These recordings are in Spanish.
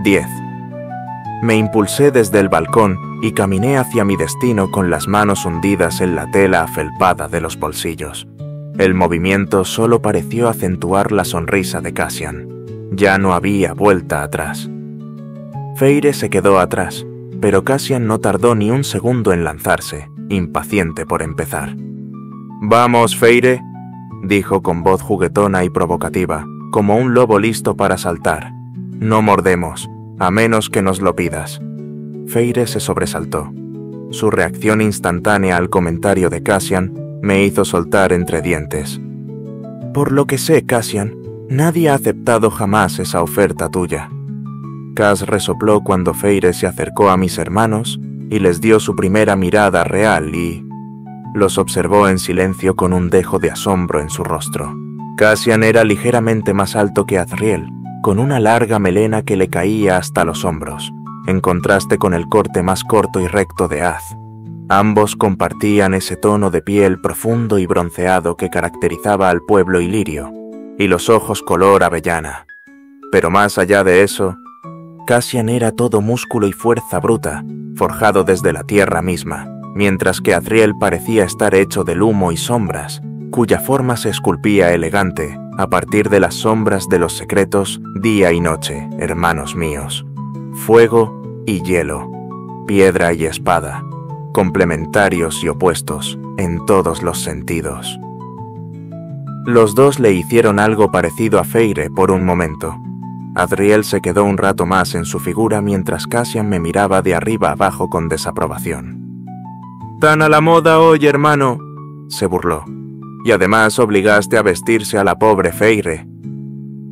10. Me impulsé desde el balcón y caminé hacia mi destino con las manos hundidas en la tela afelpada de los bolsillos. El movimiento solo pareció acentuar la sonrisa de Cassian. Ya no había vuelta atrás. Feire se quedó atrás, pero Cassian no tardó ni un segundo en lanzarse, impaciente por empezar. «Vamos, Feire», dijo con voz juguetona y provocativa, como un lobo listo para saltar. «No mordemos, a menos que nos lo pidas». Feire se sobresaltó. Su reacción instantánea al comentario de Cassian me hizo soltar entre dientes. «Por lo que sé, Cassian, nadie ha aceptado jamás esa oferta tuya». Cass resopló cuando Feire se acercó a mis hermanos y les dio su primera mirada real y los observó en silencio con un dejo de asombro en su rostro. Cassian era ligeramente más alto que Azriel, con una larga melena que le caía hasta los hombros, en contraste con el corte más corto y recto de Az. Ambos compartían ese tono de piel profundo y bronceado que caracterizaba al pueblo ilirio, y los ojos color avellana. Pero más allá de eso, Cassian era todo músculo y fuerza bruta, forjado desde la tierra misma, mientras que Azriel parecía estar hecho del humo y sombras, cuya forma se esculpía elegante a partir de las sombras de los secretos día y noche, hermanos míos. Fuego y hielo, piedra y espada, complementarios y opuestos en todos los sentidos. Los dos le hicieron algo parecido a Feire por un momento. Azriel se quedó un rato más en su figura mientras Cassian me miraba de arriba abajo con desaprobación. «Tan a la moda hoy, hermano», se burló. «Y además obligaste a vestirse a la pobre Feire».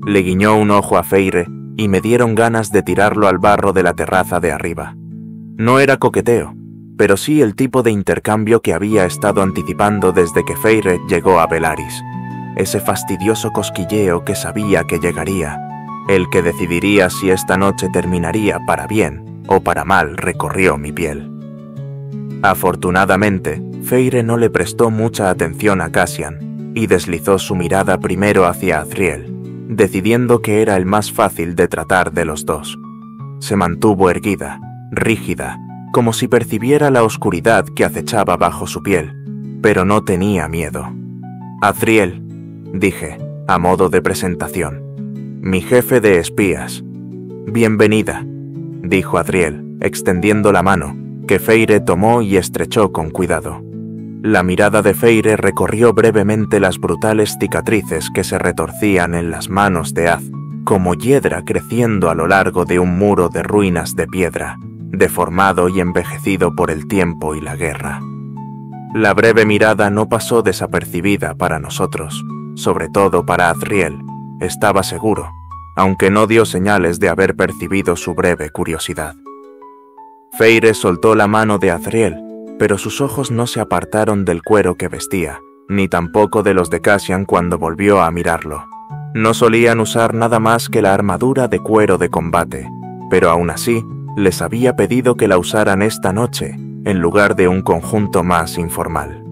Le guiñó un ojo a Feire y me dieron ganas de tirarlo al barro de la terraza de arriba. No era coqueteo, pero sí el tipo de intercambio que había estado anticipando desde que Feire llegó a Velaris. Ese fastidioso cosquilleo que sabía que llegaría, el que decidiría si esta noche terminaría para bien o para mal recorrió mi piel. Afortunadamente, Feire no le prestó mucha atención a Cassian y deslizó su mirada primero hacia Azriel, decidiendo que era el más fácil de tratar de los dos. Se mantuvo erguida, rígida, como si percibiera la oscuridad que acechaba bajo su piel, pero no tenía miedo. «Azriel», dije, a modo de presentación. «Mi jefe de espías». «Bienvenida», dijo Azriel, extendiendo la mano, que Feire tomó y estrechó con cuidado. La mirada de Feire recorrió brevemente las brutales cicatrices que se retorcían en las manos de Az, como hiedra creciendo a lo largo de un muro de ruinas de piedra, deformado y envejecido por el tiempo y la guerra. La breve mirada no pasó desapercibida para nosotros, sobre todo para Azriel, estaba seguro, aunque no dio señales de haber percibido su breve curiosidad. Feire soltó la mano de Azriel, pero sus ojos no se apartaron del cuero que vestía, ni tampoco de los de Cassian cuando volvió a mirarlo. No solían usar nada más que la armadura de cuero de combate, pero aún así les había pedido que la usaran esta noche, en lugar de un conjunto más informal.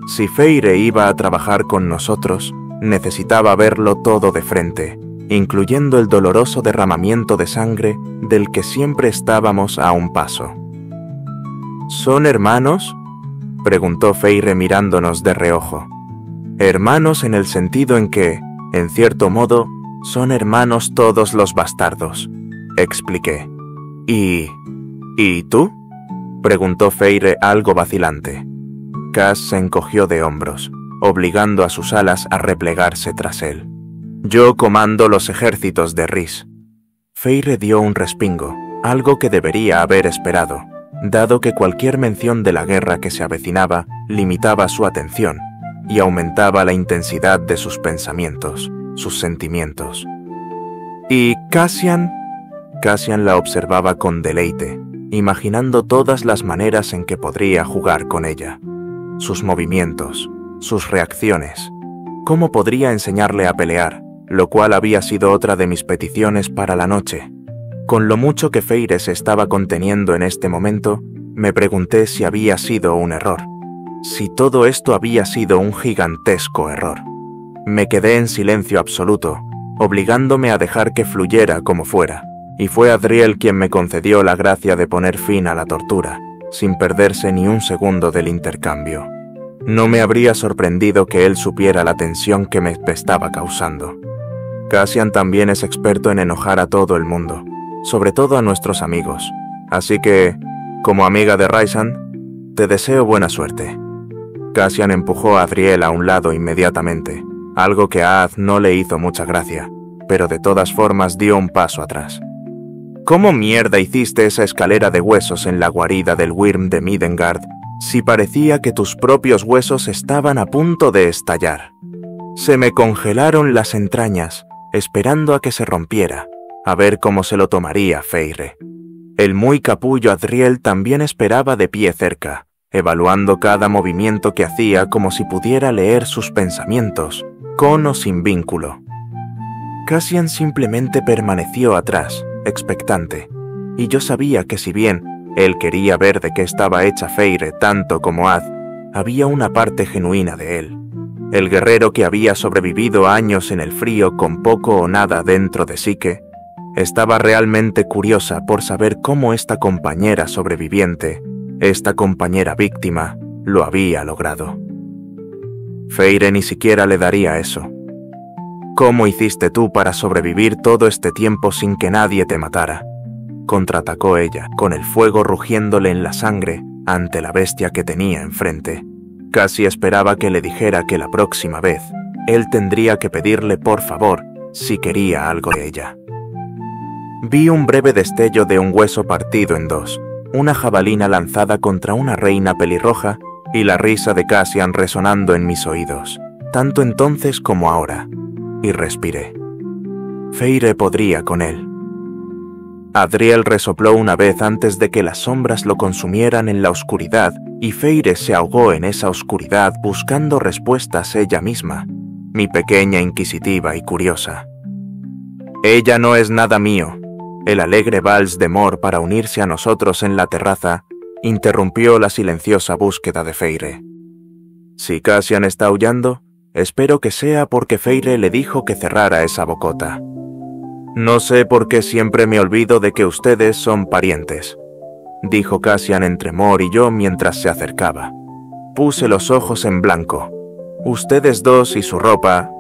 Si Feire iba a trabajar con nosotros, necesitaba verlo todo de frente, incluyendo el doloroso derramamiento de sangre del que siempre estábamos a un paso. ¿Son hermanos?, preguntó Feire mirándonos de reojo. Hermanos en el sentido en que, en cierto modo, son hermanos todos los bastardos, expliqué. ¿Y tú?, preguntó Feire algo vacilante. Cass se encogió de hombros, obligando a sus alas a replegarse tras él. Yo comando los ejércitos de Rhys. Feire dio un respingo, algo que debería haber esperado, dado que cualquier mención de la guerra que se avecinaba limitaba su atención y aumentaba la intensidad de sus pensamientos, sus sentimientos. ¿Y Cassian? Cassian la observaba con deleite, imaginando todas las maneras en que podría jugar con ella. Sus movimientos, sus reacciones. ¿Cómo podría enseñarle a pelear? Lo cual había sido otra de mis peticiones para la noche. Con lo mucho que Feire se estaba conteniendo en este momento, me pregunté si había sido un error. Si todo esto había sido un gigantesco error. Me quedé en silencio absoluto, obligándome a dejar que fluyera como fuera, y fue Adriel quien me concedió la gracia de poner fin a la tortura, sin perderse ni un segundo del intercambio. No me habría sorprendido que él supiera la tensión que me estaba causando. Cassian también es experto en enojar a todo el mundo, sobre todo a nuestros amigos, así que, como amiga de Rysand, te deseo buena suerte. Cassian empujó a Adriel a un lado inmediatamente, algo que a Az no le hizo mucha gracia, pero de todas formas dio un paso atrás. ¿Cómo mierda hiciste esa escalera de huesos en la guarida del Wyrm de Midgard si parecía que tus propios huesos estaban a punto de estallar? Se me congelaron las entrañas, esperando a que se rompiera, a ver cómo se lo tomaría Feyre. El muy capullo Adriel también esperaba de pie cerca, evaluando cada movimiento que hacía como si pudiera leer sus pensamientos, con o sin vínculo. Cassian simplemente permaneció atrás, expectante, y yo sabía que si bien él quería ver de qué estaba hecha Feyre tanto como Az, había una parte genuina de él. El guerrero que había sobrevivido años en el frío con poco o nada dentro de sí que estaba realmente curiosa por saber cómo esta compañera sobreviviente, esta compañera víctima, lo había logrado. Feyre ni siquiera le daría eso. ¿Cómo hiciste tú para sobrevivir todo este tiempo sin que nadie te matara?, contraatacó ella, con el fuego rugiéndole en la sangre ante la bestia que tenía enfrente. Casi esperaba que le dijera que la próxima vez él tendría que pedirle por favor si quería algo de ella. Vi un breve destello de un hueso partido en dos, una jabalina lanzada contra una reina pelirroja y la risa de Cassian resonando en mis oídos, tanto entonces como ahora, y respiré. Feyre podría con él. Adriel resopló una vez antes de que las sombras lo consumieran en la oscuridad y Feyre se ahogó en esa oscuridad buscando respuestas ella misma, mi pequeña inquisitiva y curiosa. Ella no es nada mío. El alegre vals de Mor para unirse a nosotros en la terraza interrumpió la silenciosa búsqueda de Feyre. Si Cassian está aullando, espero que sea porque Feyre le dijo que cerrara esa bocota. No sé por qué siempre me olvido de que ustedes son parientes, dijo Cassian entre Mor y yo mientras se acercaba. Puse los ojos en blanco. Ustedes dos y su ropa.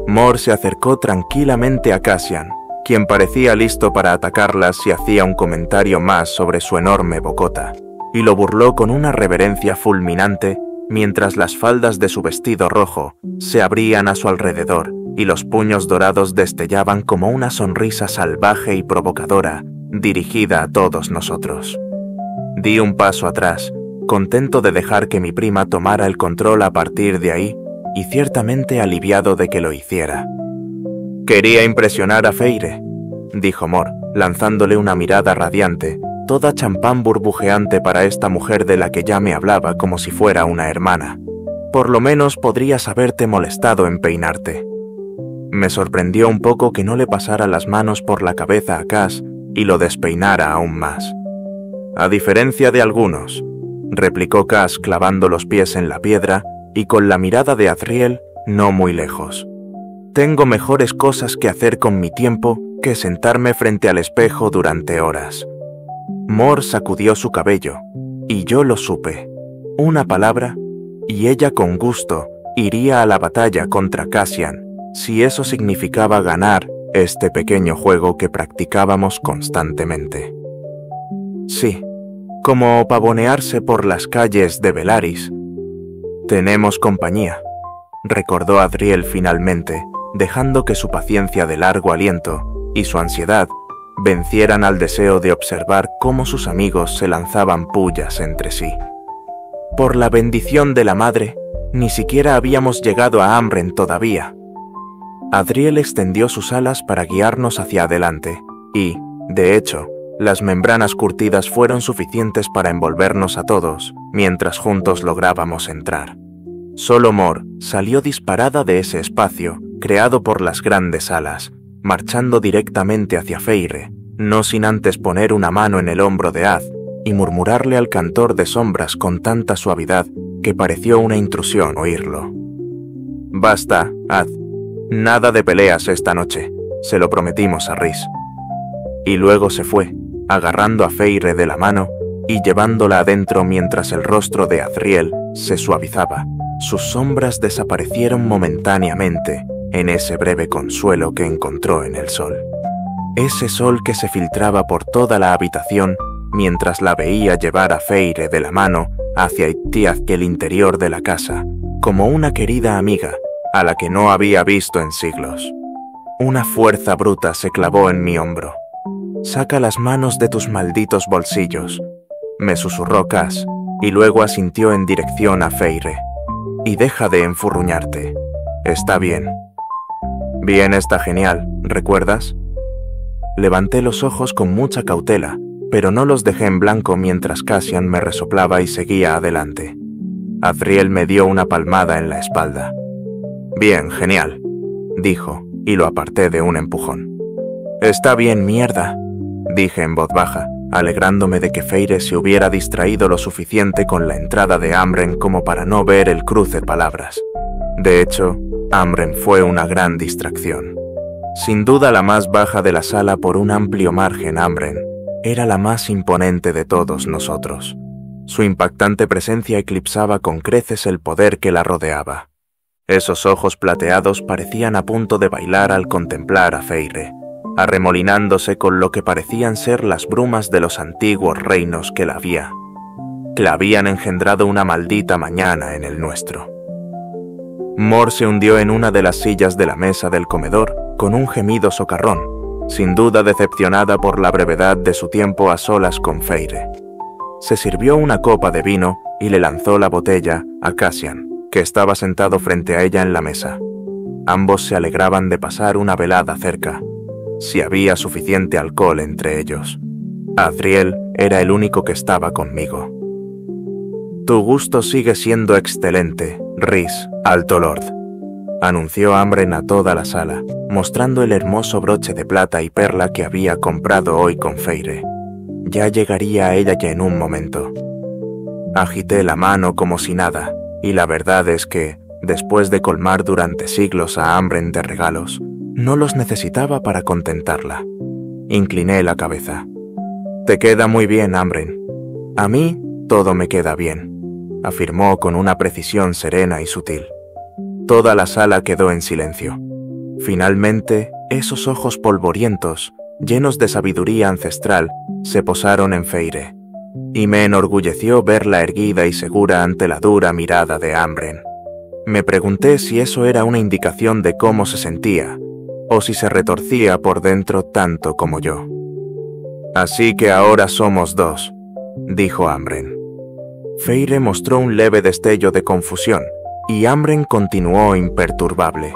Mor se acercó tranquilamente a Cassian, quien parecía listo para atacarlas si hacía un comentario más sobre su enorme bocota, y lo burló con una reverencia fulminante mientras las faldas de su vestido rojo se abrían a su alrededor y los puños dorados destellaban como una sonrisa salvaje y provocadora dirigida a todos nosotros. Di un paso atrás, contento de dejar que mi prima tomara el control a partir de ahí y ciertamente aliviado de que lo hiciera. «Quería impresionar a Feyre», dijo Mor, lanzándole una mirada radiante, toda champán burbujeante para esta mujer de la que ya me hablaba como si fuera una hermana. «Por lo menos podrías haberte molestado en peinarte». Me sorprendió un poco que no le pasara las manos por la cabeza a Cass y lo despeinara aún más. «A diferencia de algunos», replicó Cass clavando los pies en la piedra y con la mirada de Azriel no muy lejos. «Tengo mejores cosas que hacer con mi tiempo que sentarme frente al espejo durante horas». Mor sacudió su cabello, y yo lo supe. Una palabra, y ella con gusto iría a la batalla contra Cassian, si eso significaba ganar este pequeño juego que practicábamos constantemente. Sí, como pavonearse por las calles de Velaris. «Tenemos compañía», recordó Adriel finalmente, dejando que su paciencia de largo aliento y su ansiedad vencieran al deseo de observar cómo sus amigos se lanzaban pullas entre sí. Por la bendición de la madre, ni siquiera habíamos llegado a Amren todavía. Adriel extendió sus alas para guiarnos hacia adelante, y, de hecho, las membranas curtidas fueron suficientes para envolvernos a todos, mientras juntos lográbamos entrar. Solo Mor salió disparada de ese espacio, creado por las grandes alas, marchando directamente hacia Feyre, no sin antes poner una mano en el hombro de Az y murmurarle al cantor de sombras con tanta suavidad que pareció una intrusión oírlo. «Basta, Az. Nada de peleas esta noche. Se lo prometimos a Rhys». y luego se fue, agarrando a Feyre de la mano y llevándola adentro mientras el rostro de Azriel se suavizaba. Sus sombras desaparecieron momentáneamente en ese breve consuelo que encontró en el sol. Ese sol que se filtraba por toda la habitación mientras la veía llevar a Feyre de la mano hacia el interior de la casa, como una querida amiga a la que no había visto en siglos. Una fuerza bruta se clavó en mi hombro. «Saca las manos de tus malditos bolsillos», me susurró Cass, y luego asintió en dirección a Feyre. «Y deja de enfurruñarte. Está bien». «Bien, está genial, ¿recuerdas?» Levanté los ojos con mucha cautela, pero no los dejé en blanco mientras Cassian me resoplaba y seguía adelante. Azriel me dio una palmada en la espalda. «Bien, genial», dijo, y lo aparté de un empujón. «Está bien, mierda», dije en voz baja, alegrándome de que Feyre se hubiera distraído lo suficiente con la entrada de Amren como para no ver el cruce de palabras. De hecho, Amren fue una gran distracción. Sin duda la más baja de la sala por un amplio margen. Amren era la más imponente de todos nosotros. Su impactante presencia eclipsaba con creces el poder que la rodeaba. Esos ojos plateados parecían a punto de bailar al contemplar a Feyre, arremolinándose con lo que parecían ser las brumas de los antiguos reinos que la habían engendrado una maldita mañana en el nuestro. Mor se hundió en una de las sillas de la mesa del comedor con un gemido socarrón, sin duda decepcionada por la brevedad de su tiempo a solas con Feyre. Se sirvió una copa de vino y le lanzó la botella a Cassian, que estaba sentado frente a ella en la mesa. Ambos se alegraban de pasar una velada cerca, si había suficiente alcohol entre ellos. Azriel era el único que estaba conmigo. «Tu gusto sigue siendo excelente, Rhys, Alto Lord», anunció Amren a toda la sala, mostrando el hermoso broche de plata y perla que había comprado hoy con Feyre. Ya llegaría a ella ya en un momento. Agité la mano como si nada, y la verdad es que, después de colmar durante siglos a Amren de regalos, no los necesitaba para contentarla. Incliné la cabeza. «Te queda muy bien, Amren». «A mí, todo me queda bien», afirmó con una precisión serena y sutil. Toda la sala quedó en silencio. Finalmente, esos ojos polvorientos, llenos de sabiduría ancestral, se posaron en Feyre, y me enorgulleció verla erguida y segura ante la dura mirada de Amren. Me pregunté si eso era una indicación de cómo se sentía, o si se retorcía por dentro tanto como yo. «Así que ahora somos dos», dijo Amren. Feyre mostró un leve destello de confusión, y Amren continuó imperturbable.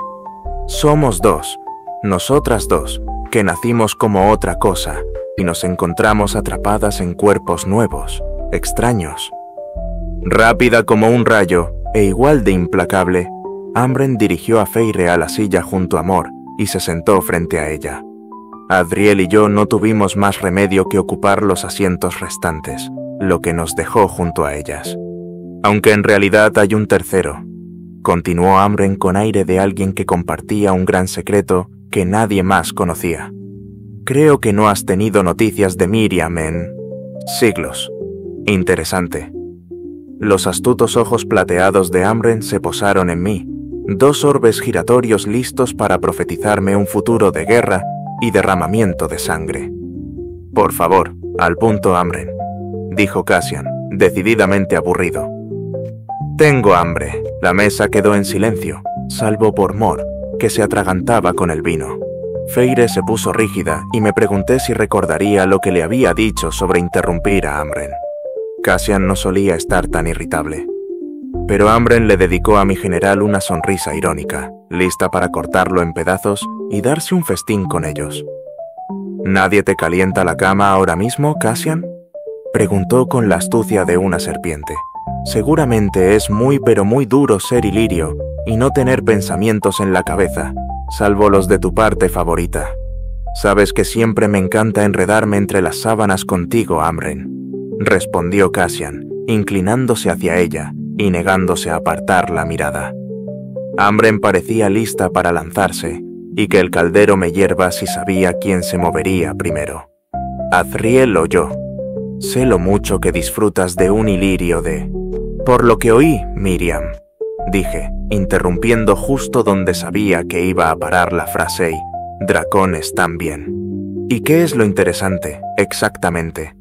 «Somos dos, nosotras dos, que nacimos como otra cosa, y nos encontramos atrapadas en cuerpos nuevos, extraños». Rápida como un rayo, e igual de implacable, Amren dirigió a Feyre a la silla junto a Mor, y se sentó frente a ella. Azriel y yo no tuvimos más remedio que ocupar los asientos restantes, lo que nos dejó junto a ellas. «Aunque en realidad hay un tercero», continuó Amren con aire de alguien que compartía un gran secreto que nadie más conocía. «Creo que no has tenido noticias de Miriam en siglos. Interesante». Los astutos ojos plateados de Amren se posaron en mí, dos orbes giratorios listos para profetizarme un futuro de guerra y derramamiento de sangre. «Por favor, al punto, Amren», dijo Cassian, decididamente aburrido. «Tengo hambre». La mesa quedó en silencio, salvo por Mor, que se atragantaba con el vino. Feyre se puso rígida y me pregunté si recordaría lo que le había dicho sobre interrumpir a Amren. Cassian no solía estar tan irritable. Pero Amren le dedicó a mi general una sonrisa irónica, lista para cortarlo en pedazos y darse un festín con ellos. «¿Nadie te calienta la cama ahora mismo, Cassian?», preguntó con la astucia de una serpiente. «Seguramente es muy pero muy duro ser ilirio y no tener pensamientos en la cabeza, salvo los de tu parte favorita. Sabes que siempre me encanta enredarme entre las sábanas contigo, Amren», respondió Cassian, inclinándose hacia ella y negándose a apartar la mirada. Amren parecía lista para lanzarse, y que el caldero me hierva si sabía quién se movería primero. Azriel oyó. Sé lo mucho que disfrutas de un ilirio de... Por lo que oí, Miriam, dije, interrumpiendo justo donde sabía que iba a parar la frase y dracones también. ¿Y qué es lo interesante, exactamente?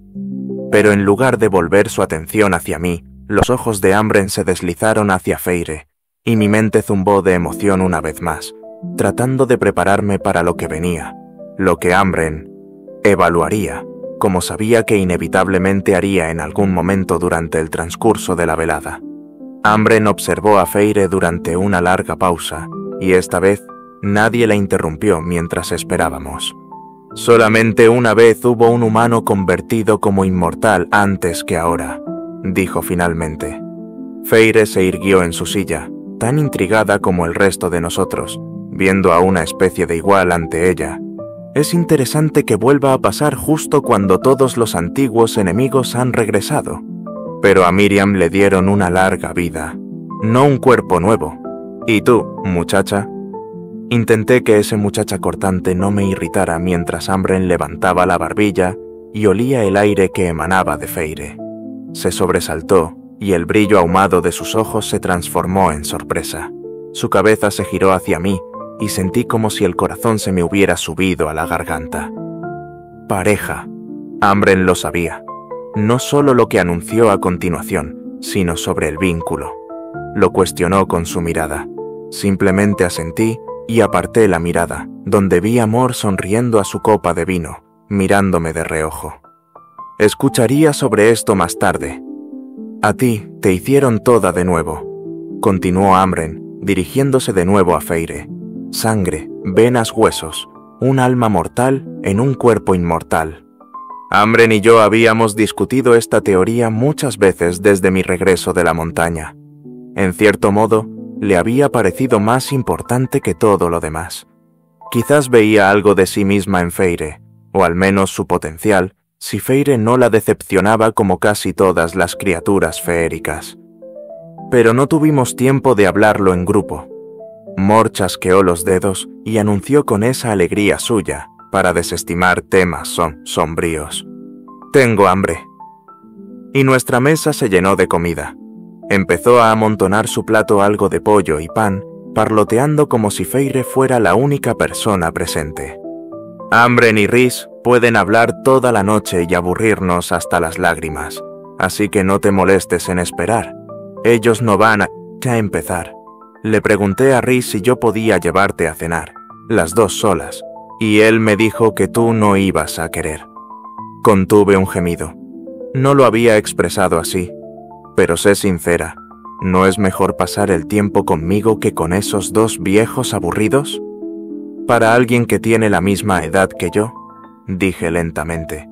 Pero en lugar de volver su atención hacia mí, los ojos de Ambren se deslizaron hacia Feire, y mi mente zumbó de emoción una vez más, tratando de prepararme para lo que venía, lo que Ambren evaluaría, como sabía que inevitablemente haría en algún momento durante el transcurso de la velada. Ambren observó a Feire durante una larga pausa, y esta vez nadie la interrumpió mientras esperábamos. Solamente una vez hubo un humano convertido como inmortal antes que ahora, dijo finalmente. Feire se irguió en su silla, tan intrigada como el resto de nosotros, viendo a una especie de igual ante ella. Es interesante que vuelva a pasar justo cuando todos los antiguos enemigos han regresado. Pero a Miriam le dieron una larga vida, no un cuerpo nuevo. ¿Y tú, muchacha? Intenté que ese muchacha cortante no me irritara mientras Ambren levantaba la barbilla y olía el aire que emanaba de Feire. Se sobresaltó y el brillo ahumado de sus ojos se transformó en sorpresa. Su cabeza se giró hacia mí y sentí como si el corazón se me hubiera subido a la garganta. Pareja. Ambren lo sabía. No solo lo que anunció a continuación, sino sobre el vínculo. Lo cuestionó con su mirada. Simplemente asentí y aparté la mirada, donde vi a Mor sonriendo a su copa de vino, mirándome de reojo. Escucharía sobre esto más tarde. A ti te hicieron toda de nuevo, continuó Ambren, dirigiéndose de nuevo a Feire. Sangre, venas, huesos, un alma mortal en un cuerpo inmortal. Ambren y yo habíamos discutido esta teoría muchas veces desde mi regreso de la montaña. En cierto modo, le había parecido más importante que todo lo demás. Quizás veía algo de sí misma en Feire, o al menos su potencial, si Feire no la decepcionaba como casi todas las criaturas feéricas. Pero no tuvimos tiempo de hablarlo en grupo. Mor chasqueó los dedos y anunció con esa alegría suya, para desestimar temas sombríos. «Tengo hambre». Y nuestra mesa se llenó de comida. Empezó a amontonar su plato algo de pollo y pan, parloteando como si Feire fuera la única persona presente. Ambren y Rhys pueden hablar toda la noche y aburrirnos hasta las lágrimas, así que no te molestes en esperar. Ellos no van a empezar. Le pregunté a Rhys si yo podía llevarte a cenar, las dos solas, y él me dijo que tú no ibas a querer. Contuve un gemido. No lo había expresado así. Pero sé sincera, ¿no es mejor pasar el tiempo conmigo que con esos dos viejos aburridos? Para alguien que tiene la misma edad que yo, dije lentamente.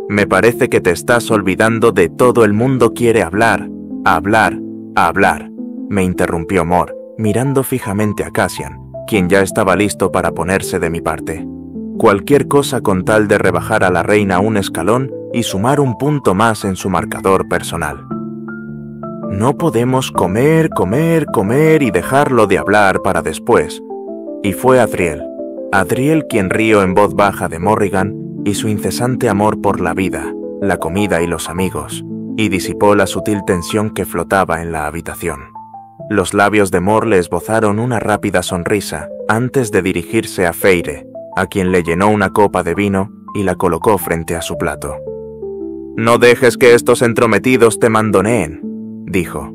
Me parece que te estás olvidando de todo el mundo quiere hablar, me interrumpió Mor, mirando fijamente a Cassian, quien ya estaba listo para ponerse de mi parte. Cualquier cosa con tal de rebajar a la reina un escalón y sumar un punto más en su marcador personal. No podemos comer y dejarlo de hablar para después. Y fue Adriel quien rió en voz baja de Morrigan y su incesante amor por la vida, la comida y los amigos, y disipó la sutil tensión que flotaba en la habitación. Los labios de Mor le esbozaron una rápida sonrisa antes de dirigirse a Feire, a quien le llenó una copa de vino y la colocó frente a su plato. «No dejes que estos entrometidos te mandoneen», dijo.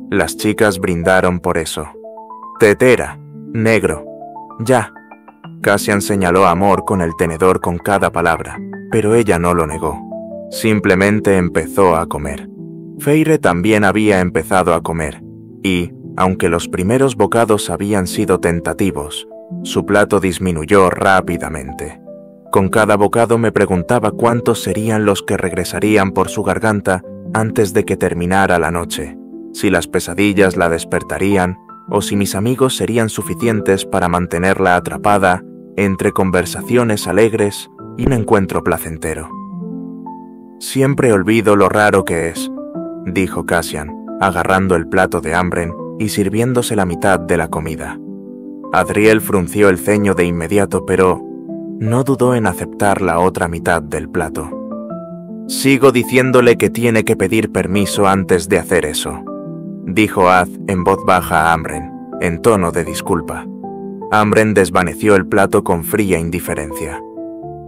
Las chicas brindaron por eso. «Tetera, negro, ya». Cassian señaló a Mor con el tenedor con cada palabra, pero ella no lo negó. Simplemente empezó a comer. Feire también había empezado a comer, y, aunque los primeros bocados habían sido tentativos, su plato disminuyó rápidamente. Con cada bocado me preguntaba cuántos serían los que regresarían por su garganta antes de que terminara la noche, si las pesadillas la despertarían o si mis amigos serían suficientes para mantenerla atrapada entre conversaciones alegres y un encuentro placentero. «Siempre olvido lo raro que es», dijo Cassian, agarrando el plato de Ambren y sirviéndose la mitad de la comida. Adriel frunció el ceño de inmediato, pero no dudó en aceptar la otra mitad del plato. Sigo diciéndole que tiene que pedir permiso antes de hacer eso, dijo Az en voz baja a Amren, en tono de disculpa. Amren desvaneció el plato con fría indiferencia.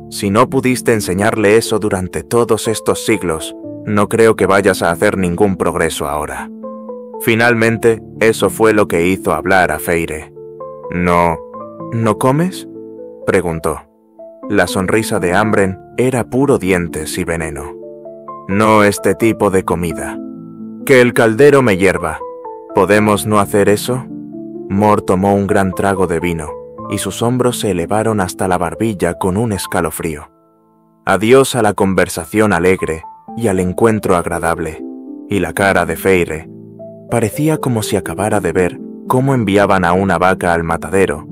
Si no pudiste enseñarle eso durante todos estos siglos, no creo que vayas a hacer ningún progreso ahora. Finalmente, eso fue lo que hizo hablar a Feire. ¿No comes?, preguntó. La sonrisa de Amren era puro dientes y veneno. No este tipo de comida. Que el caldero me hierva. ¿Podemos no hacer eso? Mor tomó un gran trago de vino, y sus hombros se elevaron hasta la barbilla con un escalofrío. Adiós a la conversación alegre y al encuentro agradable, y la cara de Feire parecía como si acabara de ver cómo enviaban a una vaca al matadero,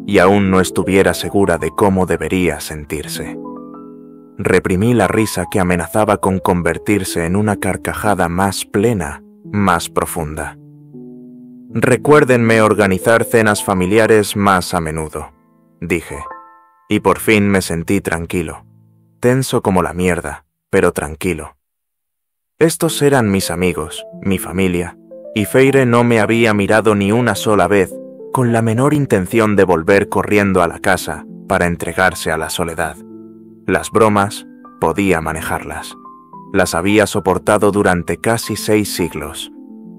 y aún no estuviera segura de cómo debería sentirse. Reprimí la risa que amenazaba con convertirse en una carcajada más plena, más profunda. Recuérdenme organizar cenas familiares más a menudo, dije, y por fin me sentí tranquilo, tenso como la mierda, pero tranquilo. Estos eran mis amigos, mi familia, y Feire no me había mirado ni una sola vez con la menor intención de volver corriendo a la casa para entregarse a la soledad. Las bromas podía manejarlas. Las había soportado durante casi 6 siglos,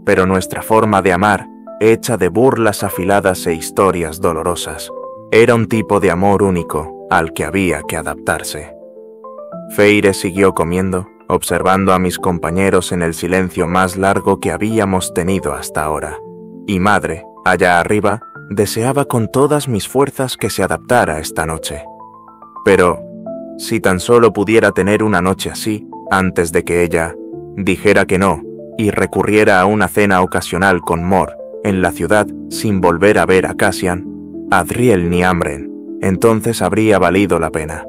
pero nuestra forma de amar, hecha de burlas afiladas e historias dolorosas, era un tipo de amor único al que había que adaptarse. Feire siguió comiendo, observando a mis compañeros en el silencio más largo que habíamos tenido hasta ahora, y madre, allá arriba, deseaba con todas mis fuerzas que se adaptara esta noche. Pero, si tan solo pudiera tener una noche así, antes de que ella dijera que no y recurriera a una cena ocasional con Mor en la ciudad sin volver a ver a Cassian, Adriel ni Amren, entonces habría valido la pena,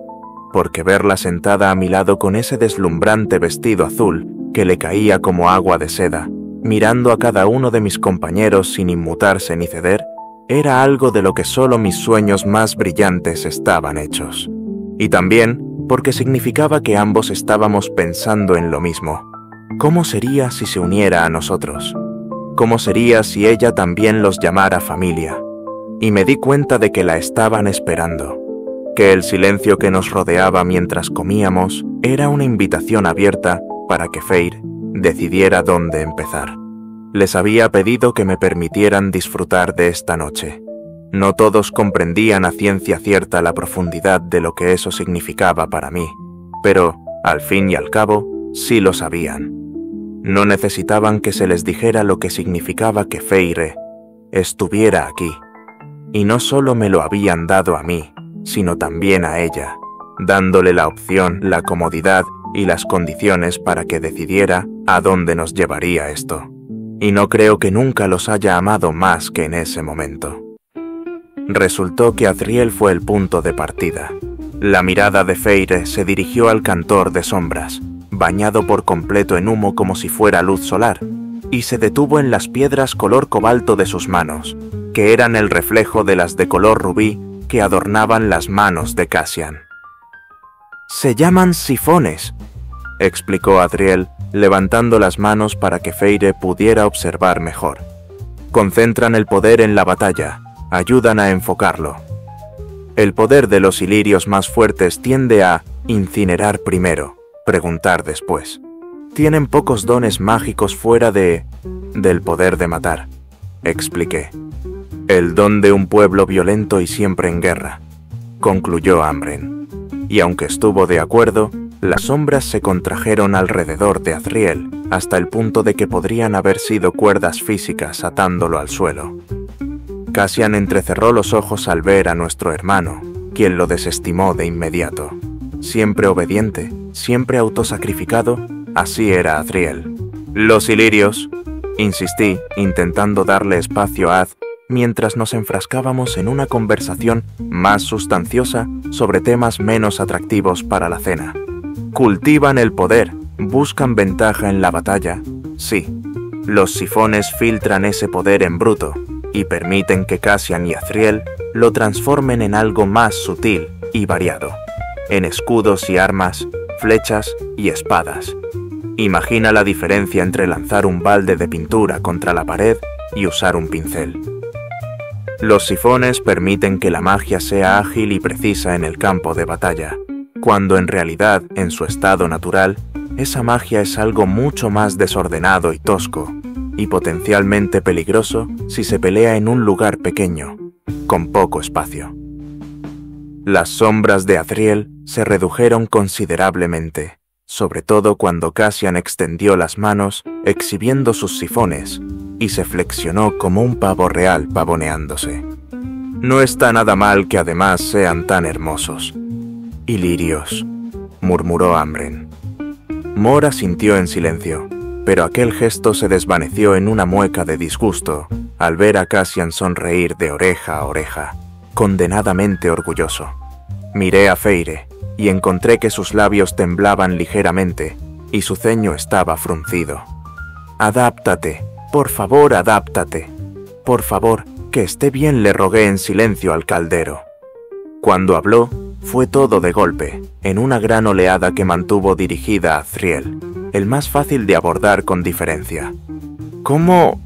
porque verla sentada a mi lado con ese deslumbrante vestido azul que le caía como agua de seda, mirando a cada uno de mis compañeros sin inmutarse ni ceder, era algo de lo que solo mis sueños más brillantes estaban hechos. Y también porque significaba que ambos estábamos pensando en lo mismo. ¿Cómo sería si se uniera a nosotros? ¿Cómo sería si ella también los llamara familia? Y me di cuenta de que la estaban esperando, que el silencio que nos rodeaba mientras comíamos era una invitación abierta para que Feire decidiera dónde empezar. Les había pedido que me permitieran disfrutar de esta noche. No todos comprendían a ciencia cierta la profundidad de lo que eso significaba para mí, pero, al fin y al cabo, sí lo sabían. No necesitaban que se les dijera lo que significaba que Feire estuviera aquí. Y no solo me lo habían dado a mí, sino también a ella, dándole la opción, la comodidad y las condiciones para que decidiera a dónde nos llevaría esto. Y no creo que nunca los haya amado más que en ese momento. Resultó que Adriel fue el punto de partida. La mirada de Feire se dirigió al cantor de sombras, bañado por completo en humo como si fuera luz solar, y se detuvo en las piedras color cobalto de sus manos, que eran el reflejo de las de color rubí que adornaban las manos de Cassian. «Se llaman sifones», explicó Adriel, levantando las manos para que Feire pudiera observar mejor. «Concentran el poder en la batalla, ayudan a enfocarlo. El poder de los ilirios más fuertes tiende a incinerar primero, preguntar después. Tienen pocos dones mágicos fuera del poder de matar», expliqué. «El don de un pueblo violento y siempre en guerra», concluyó Amren. Y aunque estuvo de acuerdo, las sombras se contrajeron alrededor de Azriel hasta el punto de que podrían haber sido cuerdas físicas atándolo al suelo. Cassian entrecerró los ojos al ver a nuestro hermano, quien lo desestimó de inmediato. Siempre obediente, siempre autosacrificado, así era Azriel. «Los ilirios», insistí, intentando darle espacio a Az, mientras nos enfrascábamos en una conversación más sustanciosa sobre temas menos atractivos para la cena. «Cultivan el poder, buscan ventaja en la batalla, sí. Los sifones filtran ese poder en bruto y permiten que Cassian y Azriel lo transformen en algo más sutil y variado, en escudos y armas flechas y espadas. Imagina la diferencia entre lanzar un balde de pintura contra la pared y usar un pincel. Los sifones permiten que la magia sea ágil y precisa en el campo de batalla, cuando en realidad, en su estado natural, esa magia es algo mucho más desordenado y tosco, y potencialmente peligroso si se pelea en un lugar pequeño, con poco espacio. Las sombras de Azriel se redujeron considerablemente, sobre todo cuando Cassian extendió las manos exhibiendo sus sifones y se flexionó como un pavo real pavoneándose. No está nada mal que además sean tan hermosos. «Ilirios», murmuró Amren. Mor asintió en silencio, pero aquel gesto se desvaneció en una mueca de disgusto al ver a Cassian sonreír de oreja a oreja, condenadamente orgulloso. Miré a Feire y encontré que sus labios temblaban ligeramente y su ceño estaba fruncido. «Adáptate, por favor, adáptate. Por favor, que esté bien», le rogué en silencio al caldero. Cuando habló, fue todo de golpe, en una gran oleada que mantuvo dirigida a Azriel, el más fácil de abordar con diferencia. «¿Cómo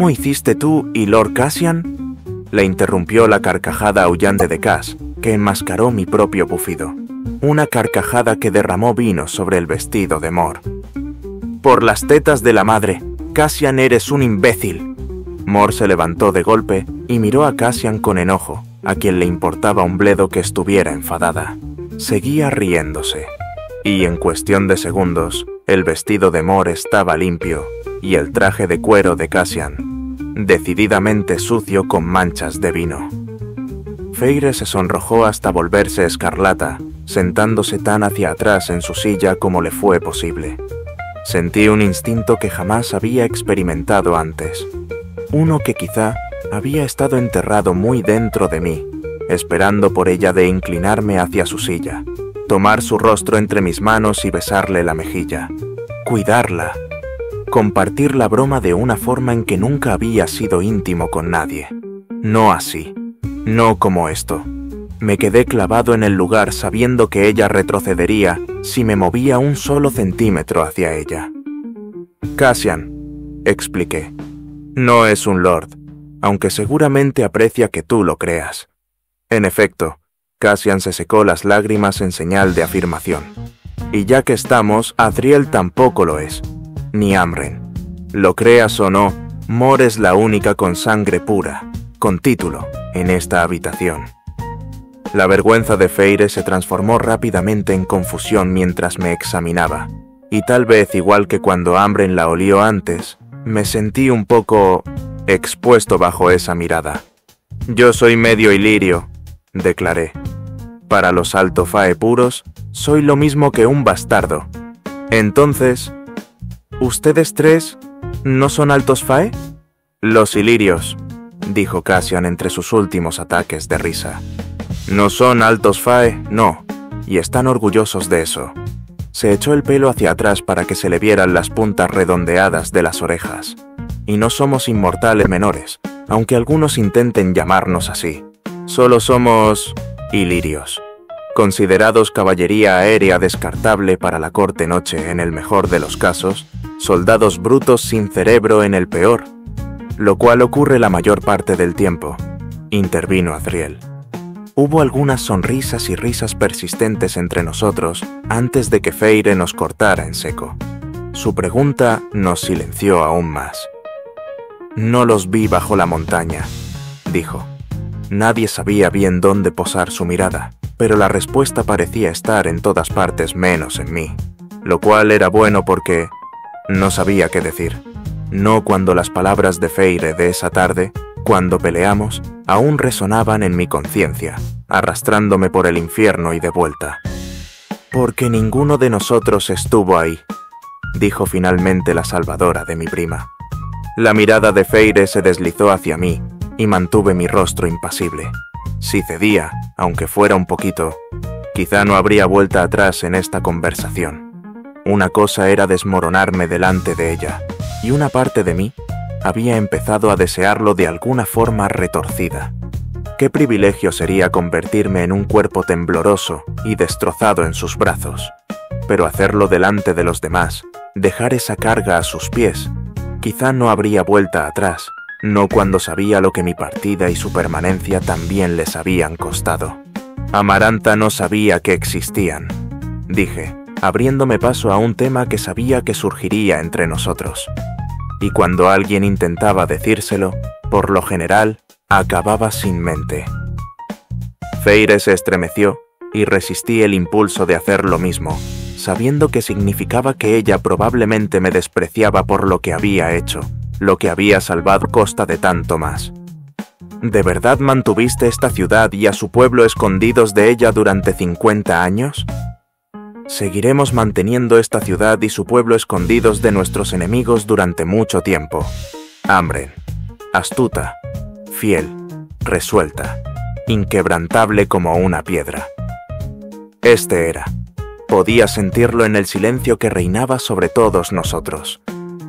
hiciste tú y Lord Cassian?», le interrumpió la carcajada aullante de Cass, que enmascaró mi propio bufido. Una carcajada que derramó vino sobre el vestido de Mor. «Por las tetas de la madre, Cassian, eres un imbécil». Mor se levantó de golpe y miró a Cassian con enojo, a quien le importaba un bledo que estuviera enfadada. Seguía riéndose, y en cuestión de segundos, el vestido de Mor estaba limpio, y el traje de cuero de Cassian, decididamente sucio con manchas de vino. Feire se sonrojó hasta volverse escarlata, sentándose tan hacia atrás en su silla como le fue posible. Sentí un instinto que jamás había experimentado antes, uno que quizá había estado enterrado muy dentro de mí, esperando por ella de inclinarme hacia su silla, tomar su rostro entre mis manos y besarle la mejilla, cuidarla, compartir la broma de una forma en que nunca había sido íntimo con nadie. No así, no como esto. Me quedé clavado en el lugar sabiendo que ella retrocedería si me movía un solo centímetro hacia ella. «Cassian», expliqué, «no es un lord, aunque seguramente aprecia que tú lo creas». En efecto, Cassian se secó las lágrimas en señal de afirmación. «Y ya que estamos, Azriel tampoco lo es, ni Amren. Lo creas o no, Mor es la única con sangre pura, con título, en esta habitación». La vergüenza de Feire se transformó rápidamente en confusión mientras me examinaba, y tal vez igual que cuando Amren la olió antes, me sentí un poco expuesto bajo esa mirada. «Yo soy medio ilirio», declaré. «Para los Alto Fae puros, soy lo mismo que un bastardo. Entonces, ¿ustedes tres no son Altos Fae?» «Los ilirios», dijo Cassian entre sus últimos ataques de risa. «No son Altos Fae, no, y están orgullosos de eso». Se echó el pelo hacia atrás para que se le vieran las puntas redondeadas de las orejas. «Y no somos inmortales menores, aunque algunos intenten llamarnos así. Solo somos ilirios, considerados caballería aérea descartable para la corte noche en el mejor de los casos, soldados brutos sin cerebro en el peor, lo cual ocurre la mayor parte del tiempo», intervino Azriel. Hubo algunas sonrisas y risas persistentes entre nosotros antes de que Feire nos cortara en seco. Su pregunta nos silenció aún más. «No los vi bajo la montaña», dijo. Nadie sabía bien dónde posar su mirada, pero la respuesta parecía estar en todas partes menos en mí, lo cual era bueno porque no sabía qué decir. No cuando las palabras de Feire de esa tarde, cuando peleamos, aún resonaban en mi conciencia, arrastrándome por el infierno y de vuelta. «Porque ninguno de nosotros estuvo ahí», dijo finalmente la salvadora de mi prima. La mirada de Feire se deslizó hacia mí y mantuve mi rostro impasible. Si cedía, aunque fuera un poquito, quizá no habría vuelta atrás en esta conversación. Una cosa era desmoronarme delante de ella, y una parte de mí había empezado a desearlo de alguna forma retorcida. Qué privilegio sería convertirme en un cuerpo tembloroso y destrozado en sus brazos, pero hacerlo delante de los demás, dejar esa carga a sus pies, quizá no habría vuelta atrás, no cuando sabía lo que mi partida y su permanencia también les habían costado. Amaranta no sabía que existían, dije, abriéndome paso a un tema que sabía que surgiría entre nosotros. Y cuando alguien intentaba decírselo, por lo general, acababa sin mente. Feire se estremeció y resistí el impulso de hacer lo mismo, sabiendo que significaba que ella probablemente me despreciaba por lo que había hecho, lo que había salvado a costa de tanto más. ¿De verdad mantuviste esta ciudad y a su pueblo escondidos de ella durante 50 años? Seguiremos manteniendo esta ciudad y su pueblo escondidos de nuestros enemigos durante mucho tiempo. Amren, astuta, fiel, resuelta, inquebrantable como una piedra. Este era. Podía sentirlo en el silencio que reinaba sobre todos nosotros.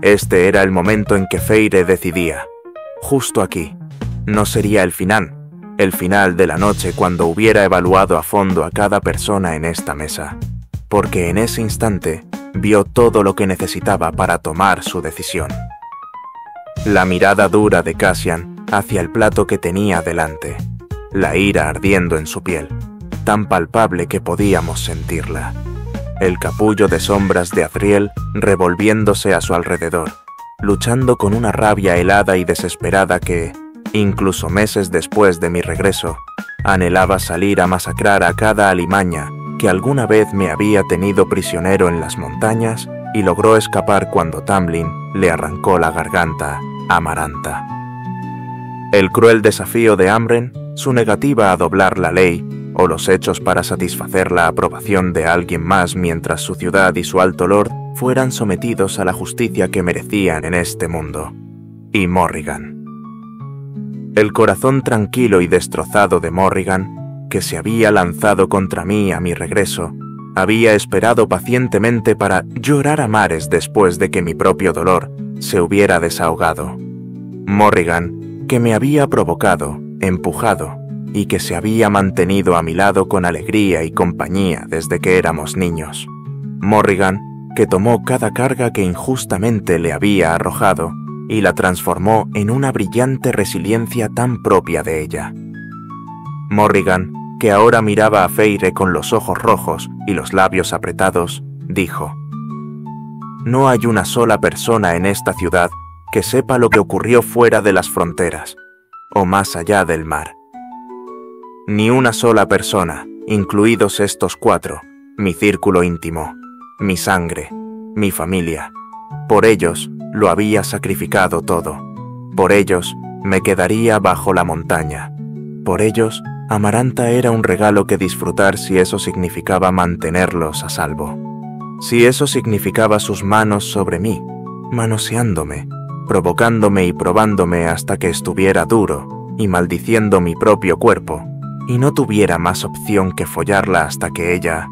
Este era el momento en que Feire decidía. Justo aquí. No sería el final de la noche cuando hubiera evaluado a fondo a cada persona en esta mesa. Porque en ese instante vio todo lo que necesitaba para tomar su decisión. La mirada dura de Cassian hacia el plato que tenía delante. La ira ardiendo en su piel, tan palpable que podíamos sentirla. El capullo de sombras de Azriel revolviéndose a su alrededor, luchando con una rabia helada y desesperada que, incluso meses después de mi regreso, anhelaba salir a masacrar a cada alimaña que alguna vez me había tenido prisionero en las montañas y logró escapar cuando Tamlin le arrancó la garganta a Amaranta. El cruel desafío de Amren, su negativa a doblar la ley, o los hechos para satisfacer la aprobación de alguien más mientras su ciudad y su alto lord fueran sometidos a la justicia que merecían en este mundo. Y Morrigan. El corazón tranquilo y destrozado de Morrigan, que se había lanzado contra mí a mi regreso, había esperado pacientemente para llorar a mares después de que mi propio dolor se hubiera desahogado. Morrigan, que me había provocado, empujado, y que se había mantenido a mi lado con alegría y compañía desde que éramos niños. Morrigan, que tomó cada carga que injustamente le había arrojado y la transformó en una brillante resiliencia tan propia de ella. Morrigan, que ahora miraba a Feire con los ojos rojos y los labios apretados, dijo: «No hay una sola persona en esta ciudad que sepa lo que ocurrió fuera de las fronteras, o más allá del mar. Ni una sola persona, incluidos estos 4, mi círculo íntimo, mi sangre, mi familia. Por ellos lo había sacrificado todo. Por ellos me quedaría bajo la montaña. Por ellos, Amaranta era un regalo que disfrutar si eso significaba mantenerlos a salvo. Si eso significaba sus manos sobre mí, manoseándome, provocándome y probándome hasta que estuviera duro y maldiciendo mi propio cuerpo, y no tuviera más opción que follarla hasta que ella...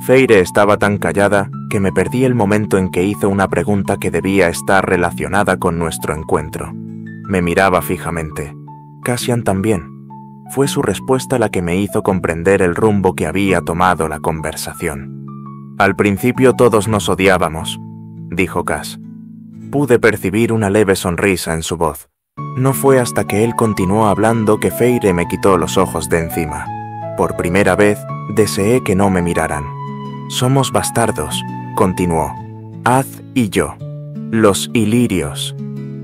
Feire estaba tan callada que me perdí el momento en que hizo una pregunta que debía estar relacionada con nuestro encuentro. Me miraba fijamente. Cassian también. Fue su respuesta la que me hizo comprender el rumbo que había tomado la conversación. Al principio todos nos odiábamos, dijo Cass. Pude percibir una leve sonrisa en su voz. No fue hasta que él continuó hablando que Feire me quitó los ojos de encima. Por primera vez, deseé que no me miraran. Somos bastardos, continuó. Az y yo. Los ilirios.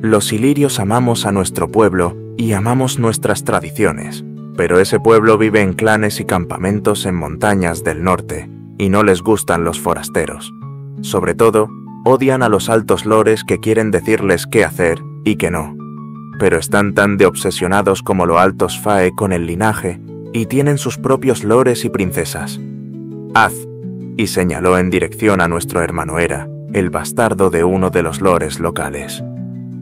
Los ilirios amamos a nuestro pueblo y amamos nuestras tradiciones. Pero ese pueblo vive en clanes y campamentos en montañas del norte, y no les gustan los forasteros. Sobre todo, odian a los altos lores que quieren decirles qué hacer y qué no. Pero están tan de obsesionados como los altos fae con el linaje, y tienen sus propios lores y princesas. Az, y señaló en dirección a nuestro hermano Era, el bastardo de uno de los lores locales.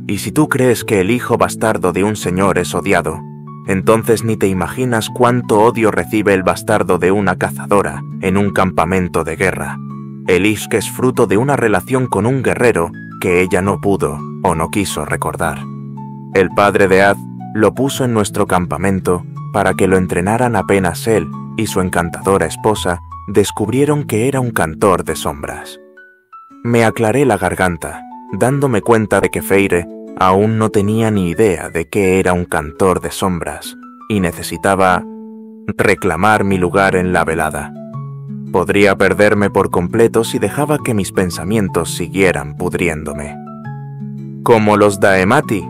Y si tú crees que el hijo bastardo de un señor es odiado, entonces ni te imaginas cuánto odio recibe el bastardo de una cazadora en un campamento de guerra. El Ishk es fruto de una relación con un guerrero que ella no pudo o no quiso recordar. El padre de Az lo puso en nuestro campamento para que lo entrenaran apenas él y su encantadora esposa descubrieron que era un cantor de sombras. Me aclaré la garganta, dándome cuenta de que Feire aún no tenía ni idea de qué era un cantor de sombras y necesitaba reclamar mi lugar en la velada. Podría perderme por completo si dejaba que mis pensamientos siguieran pudriéndome. Como los Daemati,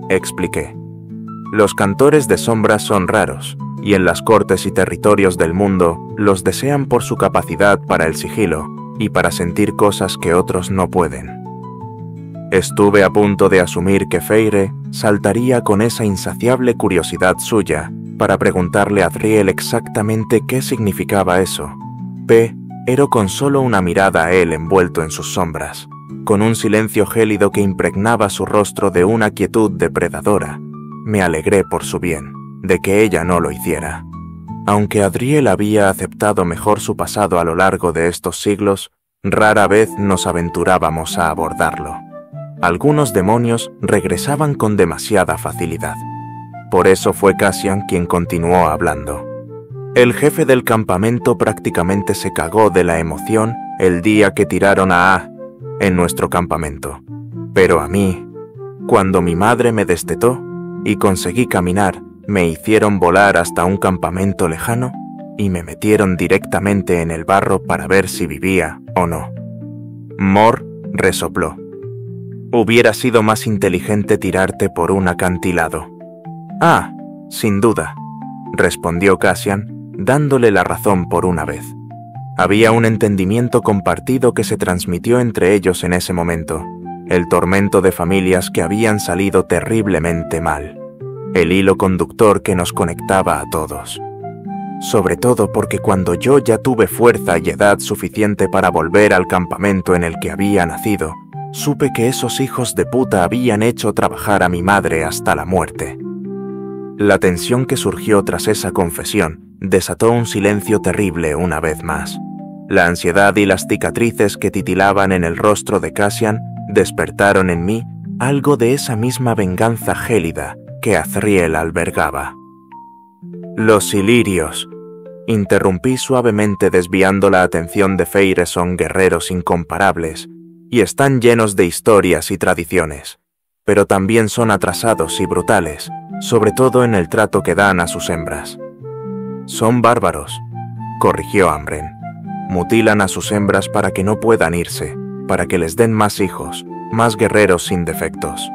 expliqué. Los cantores de sombras son raros, y en las cortes y territorios del mundo los desean por su capacidad para el sigilo y para sentir cosas que otros no pueden. Estuve a punto de asumir que Feire saltaría con esa insaciable curiosidad suya para preguntarle a Adriel exactamente qué significaba eso, pero con solo una mirada a él envuelto en sus sombras, con un silencio gélido que impregnaba su rostro de una quietud depredadora, me alegré por su bien, de que ella no lo hiciera. Aunque Adriel había aceptado mejor su pasado a lo largo de estos siglos, rara vez nos aventurábamos a abordarlo. Algunos demonios regresaban con demasiada facilidad. Por eso fue Cassian quien continuó hablando. El jefe del campamento prácticamente se cagó de la emoción el día que tiraron a en nuestro campamento. Pero a mí, cuando mi madre me destetó y conseguí caminar, me hicieron volar hasta un campamento lejano y me metieron directamente en el barro para ver si vivía o no. Mor resopló. Hubiera sido más inteligente tirarte por un acantilado. Ah, sin duda, respondió Cassian, dándole la razón por una vez. Había un entendimiento compartido que se transmitió entre ellos en ese momento, el tormento de familias que habían salido terriblemente mal, el hilo conductor que nos conectaba a todos. Sobre todo porque cuando yo ya tuve fuerza y edad suficiente para volver al campamento en el que había nacido, supe que esos hijos de puta habían hecho trabajar a mi madre hasta la muerte. La tensión que surgió tras esa confesión desató un silencio terrible una vez más. La ansiedad y las cicatrices que titilaban en el rostro de Cassian despertaron en mí algo de esa misma venganza gélida que Azriel albergaba. Los ilirios, interrumpí suavemente desviando la atención de Feire, son guerreros incomparables y están llenos de historias y tradiciones, pero también son atrasados y brutales, sobre todo en el trato que dan a sus hembras. Son bárbaros, corrigió Ambren. Mutilan a sus hembras para que no puedan irse, para que les den más hijos, más guerreros sin defectos.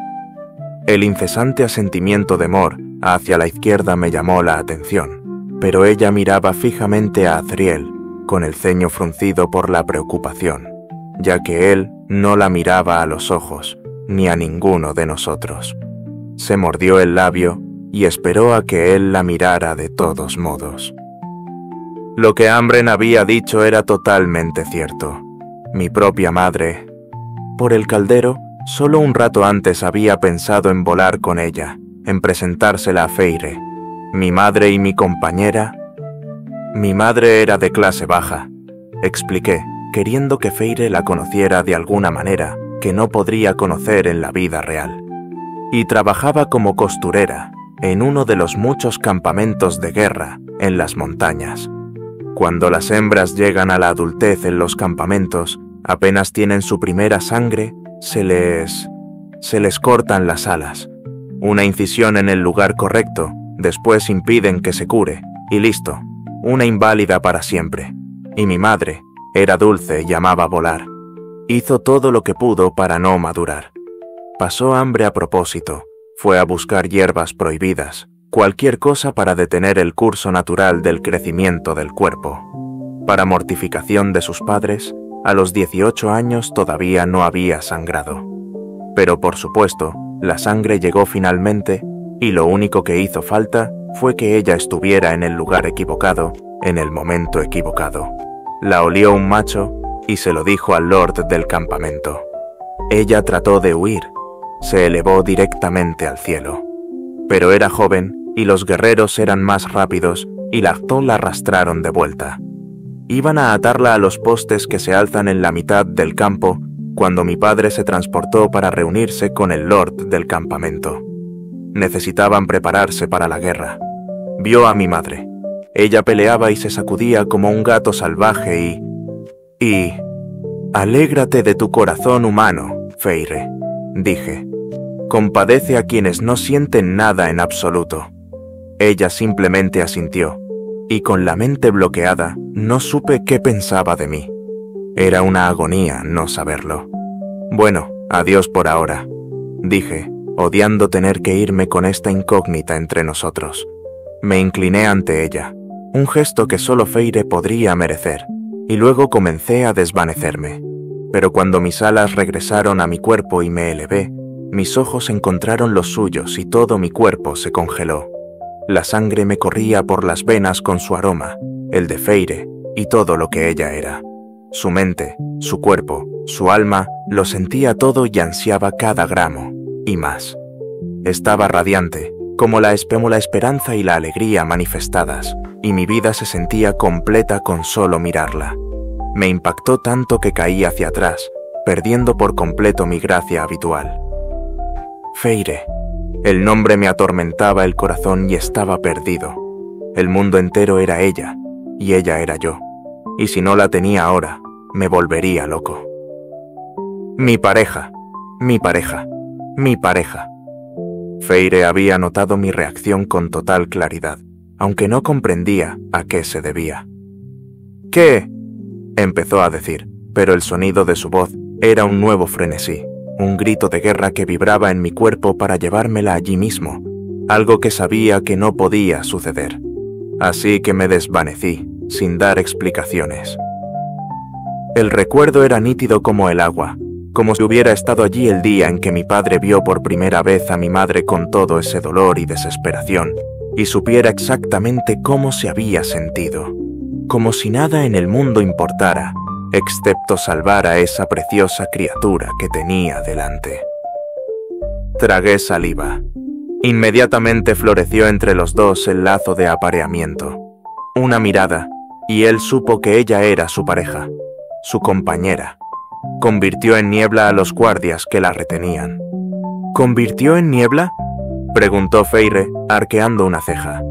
El incesante asentimiento de Mor hacia la izquierda me llamó la atención, pero ella miraba fijamente a Azriel, con el ceño fruncido por la preocupación, ya que él no la miraba a los ojos, ni a ninguno de nosotros. Se mordió el labio y esperó a que él la mirara de todos modos. Lo que Ambren había dicho era totalmente cierto. Mi propia madre, por el caldero, solo un rato antes había pensado en volar con ella, en presentársela a Feire. Mi madre y mi compañera... Mi madre era de clase baja, expliqué, queriendo que Feire la conociera de alguna manera que no podría conocer en la vida real. Y trabajaba como costurera en uno de los muchos campamentos de guerra en las montañas. Cuando las hembras llegan a la adultez en los campamentos, apenas tienen su primera sangre, se les cortan las alas. Una incisión en el lugar correcto, después impiden que se cure, y listo, una inválida para siempre. Y mi madre era dulce y amaba volar. Hizo todo lo que pudo para no madurar. Pasó hambre a propósito, fue a buscar hierbas prohibidas, cualquier cosa para detener el curso natural del crecimiento del cuerpo. Para mortificación de sus padres, a los 18 años todavía no había sangrado. Pero por supuesto, la sangre llegó finalmente, y lo único que hizo falta fue que ella estuviera en el lugar equivocado, en el momento equivocado. La olió un macho y se lo dijo al lord del campamento. Ella trató de huir, se elevó directamente al cielo. Pero era joven y los guerreros eran más rápidos y la arrastraron de vuelta. Iban a atarla a los postes que se alzan en la mitad del campo cuando mi padre se transportó para reunirse con el lord del campamento. Necesitaban prepararse para la guerra. Vio a mi madre. Ella peleaba y se sacudía como un gato salvaje y... «Alégrate de tu corazón humano, Feire», dije. «Compadece a quienes no sienten nada en absoluto». Ella simplemente asintió, y con la mente bloqueada, no supe qué pensaba de mí. Era una agonía no saberlo. «Bueno, adiós por ahora», dije, odiando tener que irme con esta incógnita entre nosotros. Me incliné ante ella, un gesto que solo Feire podría merecer, y luego comencé a desvanecerme. Pero cuando mis alas regresaron a mi cuerpo y me elevé, mis ojos encontraron los suyos y todo mi cuerpo se congeló. La sangre me corría por las venas con su aroma, el de Feire y todo lo que ella era. Su mente, su cuerpo, su alma, lo sentía todo y ansiaba cada gramo, y más. Estaba radiante, como la esperanza y la alegría manifestadas, y mi vida se sentía completa con solo mirarla. Me impactó tanto que caí hacia atrás, perdiendo por completo mi gracia habitual. Feire. El nombre me atormentaba el corazón y estaba perdido. El mundo entero era ella, y ella era yo. Y si no la tenía ahora, me volvería loco. Mi pareja, mi pareja, mi pareja. Feire había notado mi reacción con total claridad, aunque no comprendía a qué se debía. «¿Qué?», empezó a decir, pero el sonido de su voz era un nuevo frenesí, un grito de guerra que vibraba en mi cuerpo para llevármela allí mismo, algo que sabía que no podía suceder. Así que me desvanecí, sin dar explicaciones. El recuerdo era nítido como el agua, como si hubiera estado allí el día en que mi padre vio por primera vez a mi madre con todo ese dolor y desesperación, y supiera exactamente cómo se había sentido, como si nada en el mundo importara, excepto salvar a esa preciosa criatura que tenía delante. Tragué saliva. Inmediatamente floreció entre los dos el lazo de apareamiento. Una mirada, y él supo que ella era su pareja, su compañera. Convirtió en niebla a los guardias que la retenían. ¿Convirtió en niebla?, preguntó Feire, arqueando una ceja.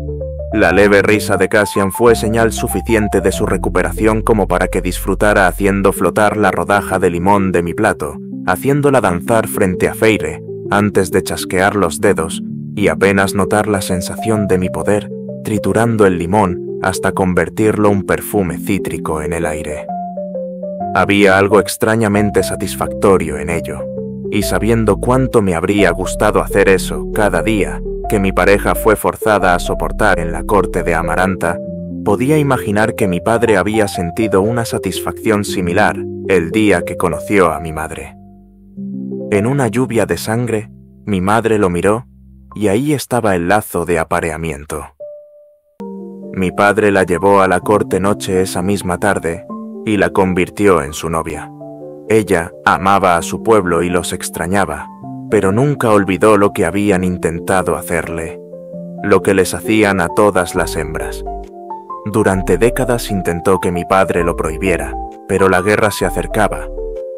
La leve risa de Cassian fue señal suficiente de su recuperación como para que disfrutara haciendo flotar la rodaja de limón de mi plato, haciéndola danzar frente a Feire, antes de chasquear los dedos y apenas notar la sensación de mi poder, triturando el limón hasta convertirlo un perfume cítrico en el aire. Había algo extrañamente satisfactorio en ello, y sabiendo cuánto me habría gustado hacer eso cada día que mi pareja fue forzada a soportar en la corte de Amaranta, podía imaginar que mi padre había sentido una satisfacción similar el día que conoció a mi madre. En una lluvia de sangre, mi madre lo miró y ahí estaba el lazo de apareamiento. Mi padre la llevó a la corte noche esa misma tarde y la convirtió en su novia. Ella amaba a su pueblo y los extrañaba, pero nunca olvidó lo que habían intentado hacerle, lo que les hacían a todas las hembras. Durante décadas intentó que mi padre lo prohibiera, pero la guerra se acercaba,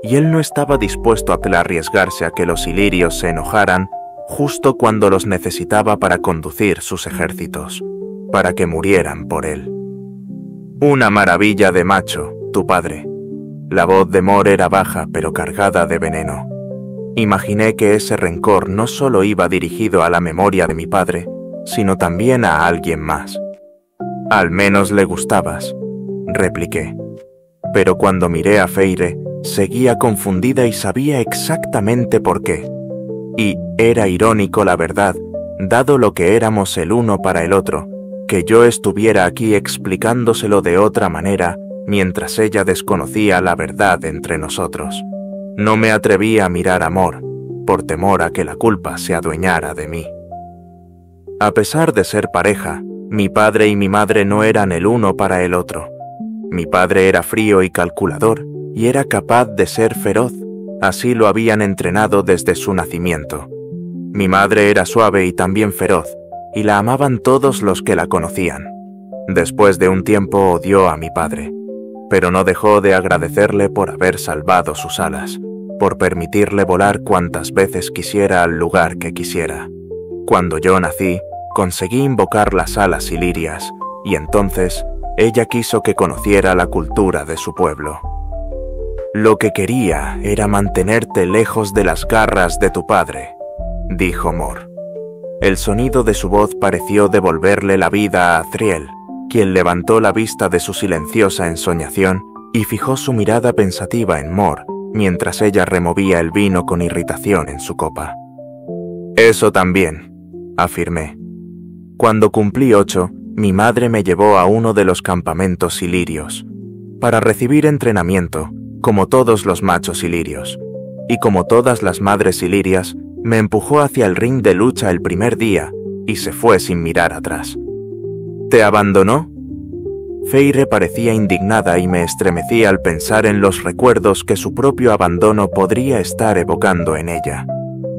y él no estaba dispuesto a arriesgarse a que los ilirios se enojaran justo cuando los necesitaba para conducir sus ejércitos, para que murieran por él. Una maravilla de macho, tu padre. La voz de Mor era baja pero cargada de veneno. Imaginé que ese rencor no solo iba dirigido a la memoria de mi padre, sino también a alguien más. «Al menos le gustabas», repliqué. Pero cuando miré a Feire, seguía confundida y sabía exactamente por qué. Y era irónico, la verdad, dado lo que éramos el uno para el otro, que yo estuviera aquí explicándoselo de otra manera mientras ella desconocía la verdad entre nosotros. No me atreví a mirar a Mor, por temor a que la culpa se adueñara de mí. A pesar de ser pareja, mi padre y mi madre no eran el uno para el otro. Mi padre era frío y calculador, y era capaz de ser feroz, así lo habían entrenado desde su nacimiento. Mi madre era suave y también feroz, y la amaban todos los que la conocían. Después de un tiempo odió a mi padre, pero no dejó de agradecerle por haber salvado sus alas, por permitirle volar cuantas veces quisiera al lugar que quisiera. Cuando yo nací, conseguí invocar las alas ilirias, y entonces ella quiso que conociera la cultura de su pueblo. Lo que quería era mantenerte lejos de las garras de tu padre, dijo Mor. El sonido de su voz pareció devolverle la vida a Azriel, quien levantó la vista de su silenciosa ensoñación y fijó su mirada pensativa en Mor, mientras ella removía el vino con irritación en su copa. Eso también, afirmé. Cuando cumplí 8, mi madre me llevó a uno de los campamentos ilirios, para recibir entrenamiento, como todos los machos ilirios, y como todas las madres ilirias, me empujó hacia el ring de lucha el primer día y se fue sin mirar atrás. ¿Te abandonó? Feyre parecía indignada y me estremecí al pensar en los recuerdos que su propio abandono podría estar evocando en ella,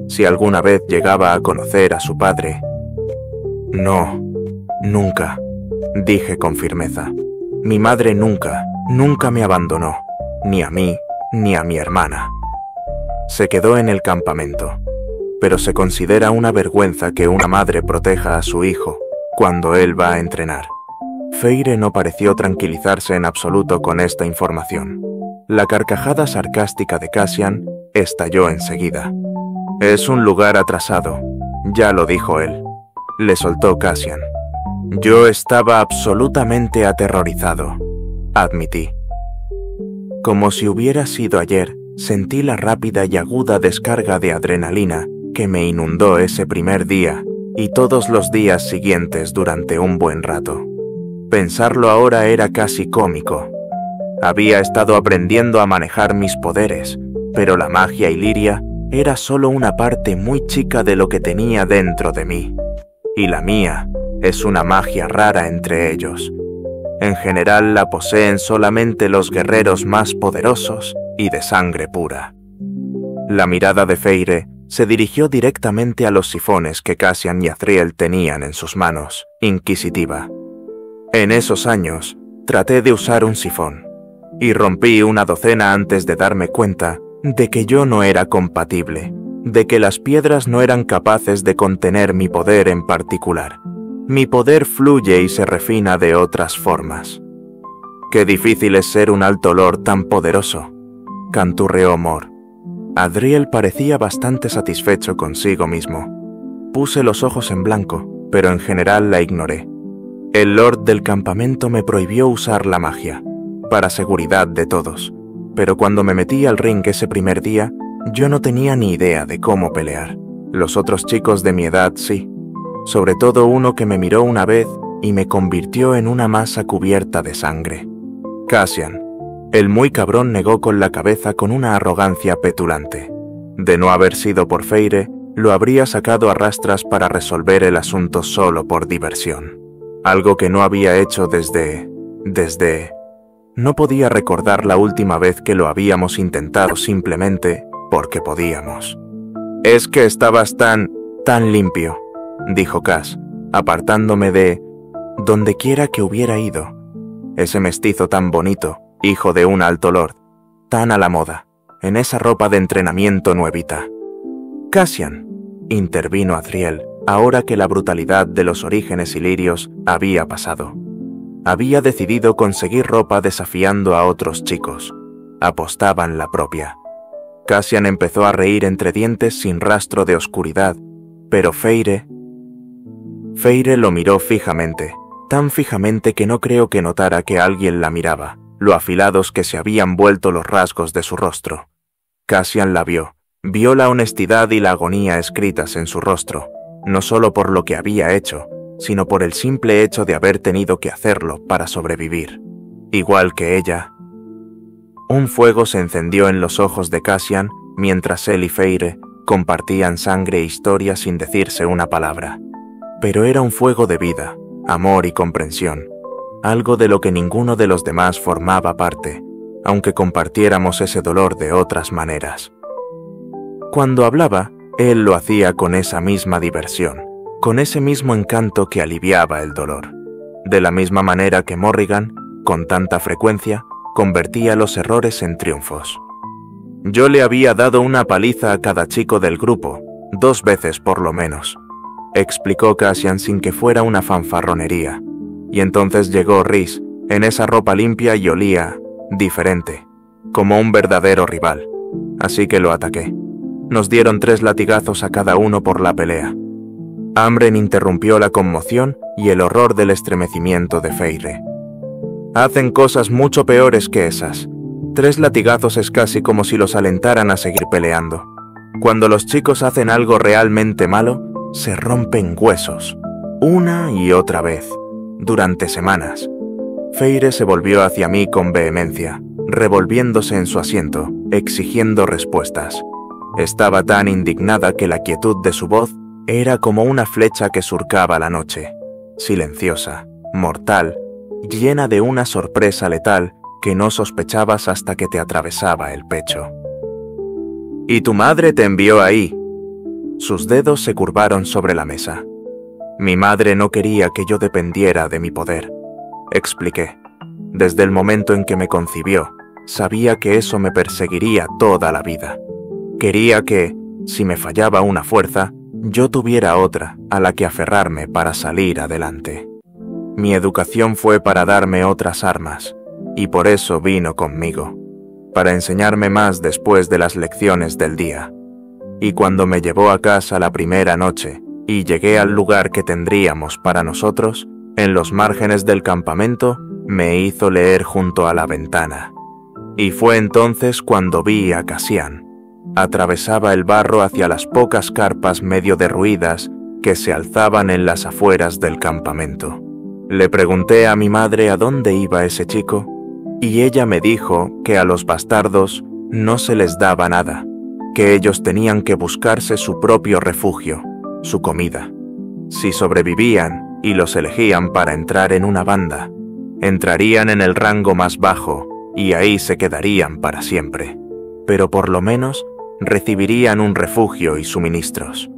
si alguna vez llegaba a conocer a su padre. No, nunca, dije con firmeza. Mi madre nunca me abandonó, ni a mí, ni a mi hermana. Se quedó en el campamento, pero se considera una vergüenza que una madre proteja a su hijo cuando él va a entrenar. Feyre no pareció tranquilizarse en absoluto con esta información. La carcajada sarcástica de Cassian estalló enseguida. Es un lugar atrasado, ya lo dijo él, le soltó Cassian. Yo estaba absolutamente aterrorizado, admití. Como si hubiera sido ayer, sentí la rápida y aguda descarga de adrenalina que me inundó ese primer día y todos los días siguientes durante un buen rato. Pensarlo ahora era casi cómico. Había estado aprendiendo a manejar mis poderes, pero la magia iliria era solo una parte muy chica de lo que tenía dentro de mí. Y la mía es una magia rara entre ellos. En general la poseen solamente los guerreros más poderosos y de sangre pura. La mirada de Feyre se dirigió directamente a los sifones que Cassian y Azriel tenían en sus manos, inquisitiva. En esos años, traté de usar un sifón, y rompí una docena antes de darme cuenta de que yo no era compatible, de que las piedras no eran capaces de contener mi poder en particular. Mi poder fluye y se refina de otras formas. Qué difícil es ser un alto lord tan poderoso, canturreó Mor. Azriel parecía bastante satisfecho consigo mismo. Puse los ojos en blanco, pero en general la ignoré. El lord del campamento me prohibió usar la magia, para seguridad de todos, pero cuando me metí al ring ese primer día, yo no tenía ni idea de cómo pelear. Los otros chicos de mi edad sí, sobre todo uno que me miró una vez y me convirtió en una masa cubierta de sangre. Cassian, el muy cabrón, negó con la cabeza con una arrogancia petulante. De no haber sido por Feyre, lo habría sacado a rastras para resolver el asunto solo por diversión. Algo que no había hecho desde... No podía recordar la última vez que lo habíamos intentado simplemente porque podíamos. Es que estabas tan limpio, dijo Cass, apartándome de donde quiera que hubiera ido. Ese mestizo tan bonito, hijo de un alto lord, tan a la moda, en esa ropa de entrenamiento nuevita. Cassian, intervino Azriel, ahora que la brutalidad de los orígenes ilirios había pasado. Había decidido conseguir ropa desafiando a otros chicos. Apostaban la propia. Cassian empezó a reír entre dientes sin rastro de oscuridad, pero Feyre lo miró fijamente, tan fijamente que no creo que notara que alguien la miraba, lo afilados que se habían vuelto los rasgos de su rostro. Cassian la vio la honestidad y la agonía escritas en su rostro, no solo por lo que había hecho, sino por el simple hecho de haber tenido que hacerlo para sobrevivir. Igual que ella. Un fuego se encendió en los ojos de Cassian mientras él y Feyre compartían sangre e historia sin decirse una palabra. Pero era un fuego de vida, amor y comprensión, algo de lo que ninguno de los demás formaba parte, aunque compartiéramos ese dolor de otras maneras. Cuando hablaba, él lo hacía con esa misma diversión, con ese mismo encanto que aliviaba el dolor. De la misma manera que Morrigan, con tanta frecuencia, convertía los errores en triunfos. Yo le había dado una paliza a cada chico del grupo, 2 veces por lo menos, explicó Cassian sin que fuera una fanfarronería. y entonces llegó Rhys, en esa ropa limpia y olía diferente, como un verdadero rival. Así que lo ataqué. Nos dieron 3 latigazos a cada uno por la pelea. Amren interrumpió la conmoción y el horror del estremecimiento de Feyre. Hacen cosas mucho peores que esas. 3 latigazos es casi como si los alentaran a seguir peleando. Cuando los chicos hacen algo realmente malo, se rompen huesos, una y otra vez, durante semanas. Feyre se volvió hacia mí con vehemencia, revolviéndose en su asiento, exigiendo respuestas. Estaba tan indignada que la quietud de su voz era como una flecha que surcaba la noche, silenciosa, mortal, llena de una sorpresa letal que no sospechabas hasta que te atravesaba el pecho. «¿Y tu madre te envió ahí?» Sus dedos se curvaron sobre la mesa. «Mi madre no quería que yo dependiera de mi poder», expliqué. «Desde el momento en que me concibió, sabía que eso me perseguiría toda la vida. Quería que, si me fallaba una fuerza, yo tuviera otra a la que aferrarme para salir adelante. Mi educación fue para darme otras armas, y por eso vino conmigo, para enseñarme más después de las lecciones del día. Y cuando me llevó a casa la primera noche y llegué al lugar que tendríamos para nosotros, en los márgenes del campamento, me hizo leer junto a la ventana. Y fue entonces cuando vi a Cassian. Atravesaba el barro hacia las pocas carpas medio derruidas que se alzaban en las afueras del campamento. Le pregunté a mi madre a dónde iba ese chico, y ella me dijo que a los bastardos no se les daba nada, que ellos tenían que buscarse su propio refugio, su comida. Si sobrevivían y los elegían para entrar en una banda, entrarían en el rango más bajo y ahí se quedarían para siempre, pero por lo menos recibirían un refugio y suministros.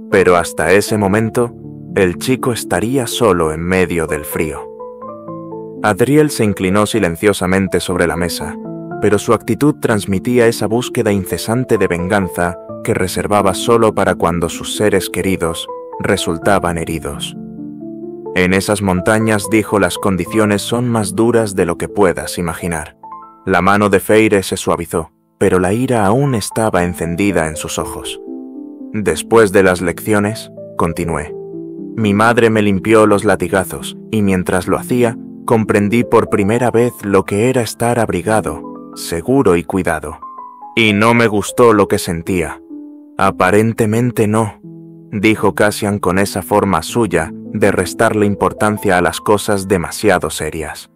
Pero hasta ese momento, el chico estaría solo en medio del frío. Adriel se inclinó silenciosamente sobre la mesa, pero su actitud transmitía esa búsqueda incesante de venganza que reservaba solo para cuando sus seres queridos resultaban heridos. En esas montañas, dijo, las condiciones son más duras de lo que puedas imaginar. La mano de Feyre se suavizó, pero la ira aún estaba encendida en sus ojos. Después de las lecciones, continué, mi madre me limpió los latigazos y mientras lo hacía, comprendí por primera vez lo que era estar abrigado, seguro y cuidado. Y no me gustó lo que sentía. Aparentemente no, dijo Cassian con esa forma suya de restarle importancia a las cosas demasiado serias.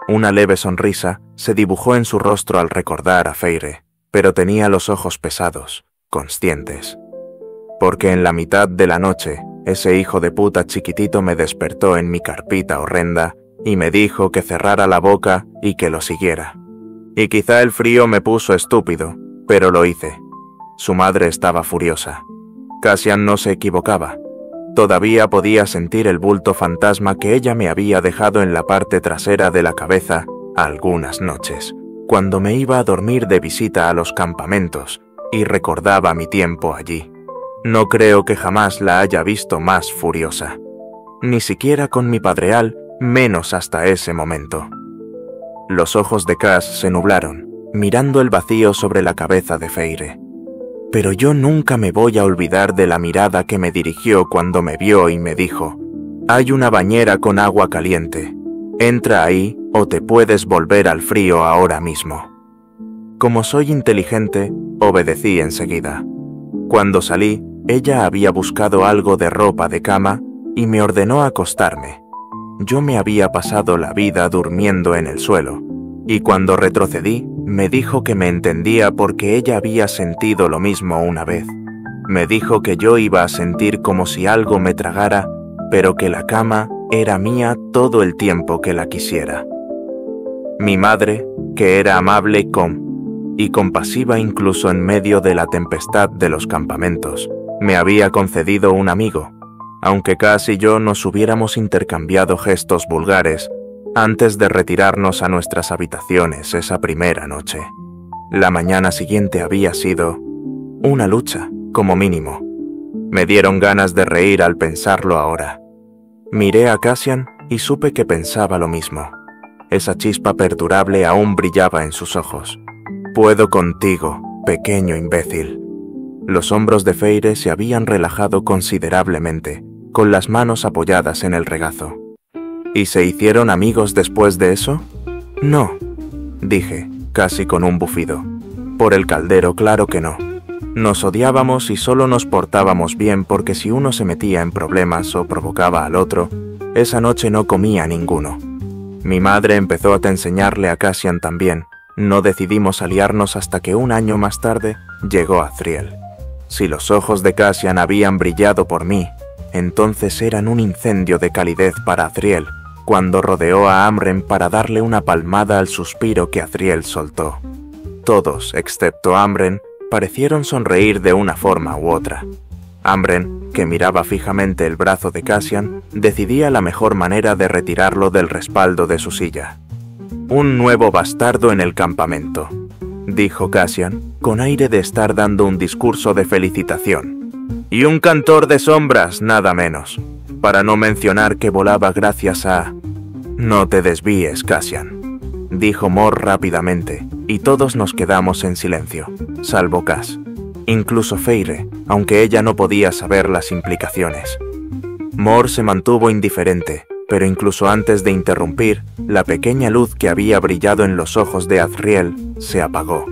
Una leve sonrisa se dibujó en su rostro al recordar a Feyre, pero tenía los ojos pesados, conscientes. Porque en la mitad de la noche, ese hijo de puta chiquitito me despertó en mi carpita horrenda y me dijo que cerrara la boca y que lo siguiera. Y quizá el frío me puso estúpido, pero lo hice. Su madre estaba furiosa. Cassian no se equivocaba. Todavía podía sentir el bulto fantasma que ella me había dejado en la parte trasera de la cabeza algunas noches, cuando me iba a dormir de visita a los campamentos y recordaba mi tiempo allí. No creo que jamás la haya visto más furiosa. Ni siquiera con mi padreal, menos hasta ese momento. Los ojos de Cass se nublaron, mirando el vacío sobre la cabeza de Feyre. Pero yo nunca me voy a olvidar de la mirada que me dirigió cuando me vio y me dijo, «Hay una bañera con agua caliente. Entra ahí o te puedes volver al frío ahora mismo». Como soy inteligente, obedecí enseguida. Cuando salí, ella había buscado algo de ropa de cama y me ordenó acostarme. Yo me había pasado la vida durmiendo en el suelo, y cuando retrocedí, me dijo que me entendía porque ella había sentido lo mismo una vez. Me dijo que yo iba a sentir como si algo me tragara, pero que la cama era mía todo el tiempo que la quisiera. Mi madre, que era amable y compasiva incluso en medio de la tempestad de los campamentos, me había concedido un amigo, aunque Cass y yo nos hubiéramos intercambiado gestos vulgares antes de retirarnos a nuestras habitaciones esa primera noche. La mañana siguiente había sido una lucha, como mínimo. Me dieron ganas de reír al pensarlo ahora. Miré a Cassian y supe que pensaba lo mismo. Esa chispa perdurable aún brillaba en sus ojos. «Puedo contigo, pequeño imbécil». Los hombros de Feire se habían relajado considerablemente, con las manos apoyadas en el regazo. ¿Y se hicieron amigos después de eso? No, dije, casi con un bufido. Por el caldero, claro que no. Nos odiábamos y solo nos portábamos bien porque si uno se metía en problemas o provocaba al otro, esa noche no comía ninguno. Mi madre empezó a enseñarle a Cassian también. No decidimos aliarnos hasta que un año más tarde llegó Azriel. Si los ojos de Cassian habían brillado por mí, entonces eran un incendio de calidez para Azriel, cuando rodeó a Amren para darle una palmada al suspiro que Azriel soltó. Todos, excepto Amren, parecieron sonreír de una forma u otra. Amren, que miraba fijamente el brazo de Cassian, decidía la mejor manera de retirarlo del respaldo de su silla. «Un nuevo bastardo en el campamento», dijo Cassian, con aire de estar dando un discurso de felicitación. «Y un cantor de sombras, nada menos, para no mencionar que volaba gracias a...». «No te desvíes, Cassian», dijo Mor rápidamente, y todos nos quedamos en silencio, salvo Cass. Incluso Feire, aunque ella no podía saber las implicaciones. Mor se mantuvo indiferente, pero incluso antes de interrumpir, la pequeña luz que había brillado en los ojos de Azriel se apagó.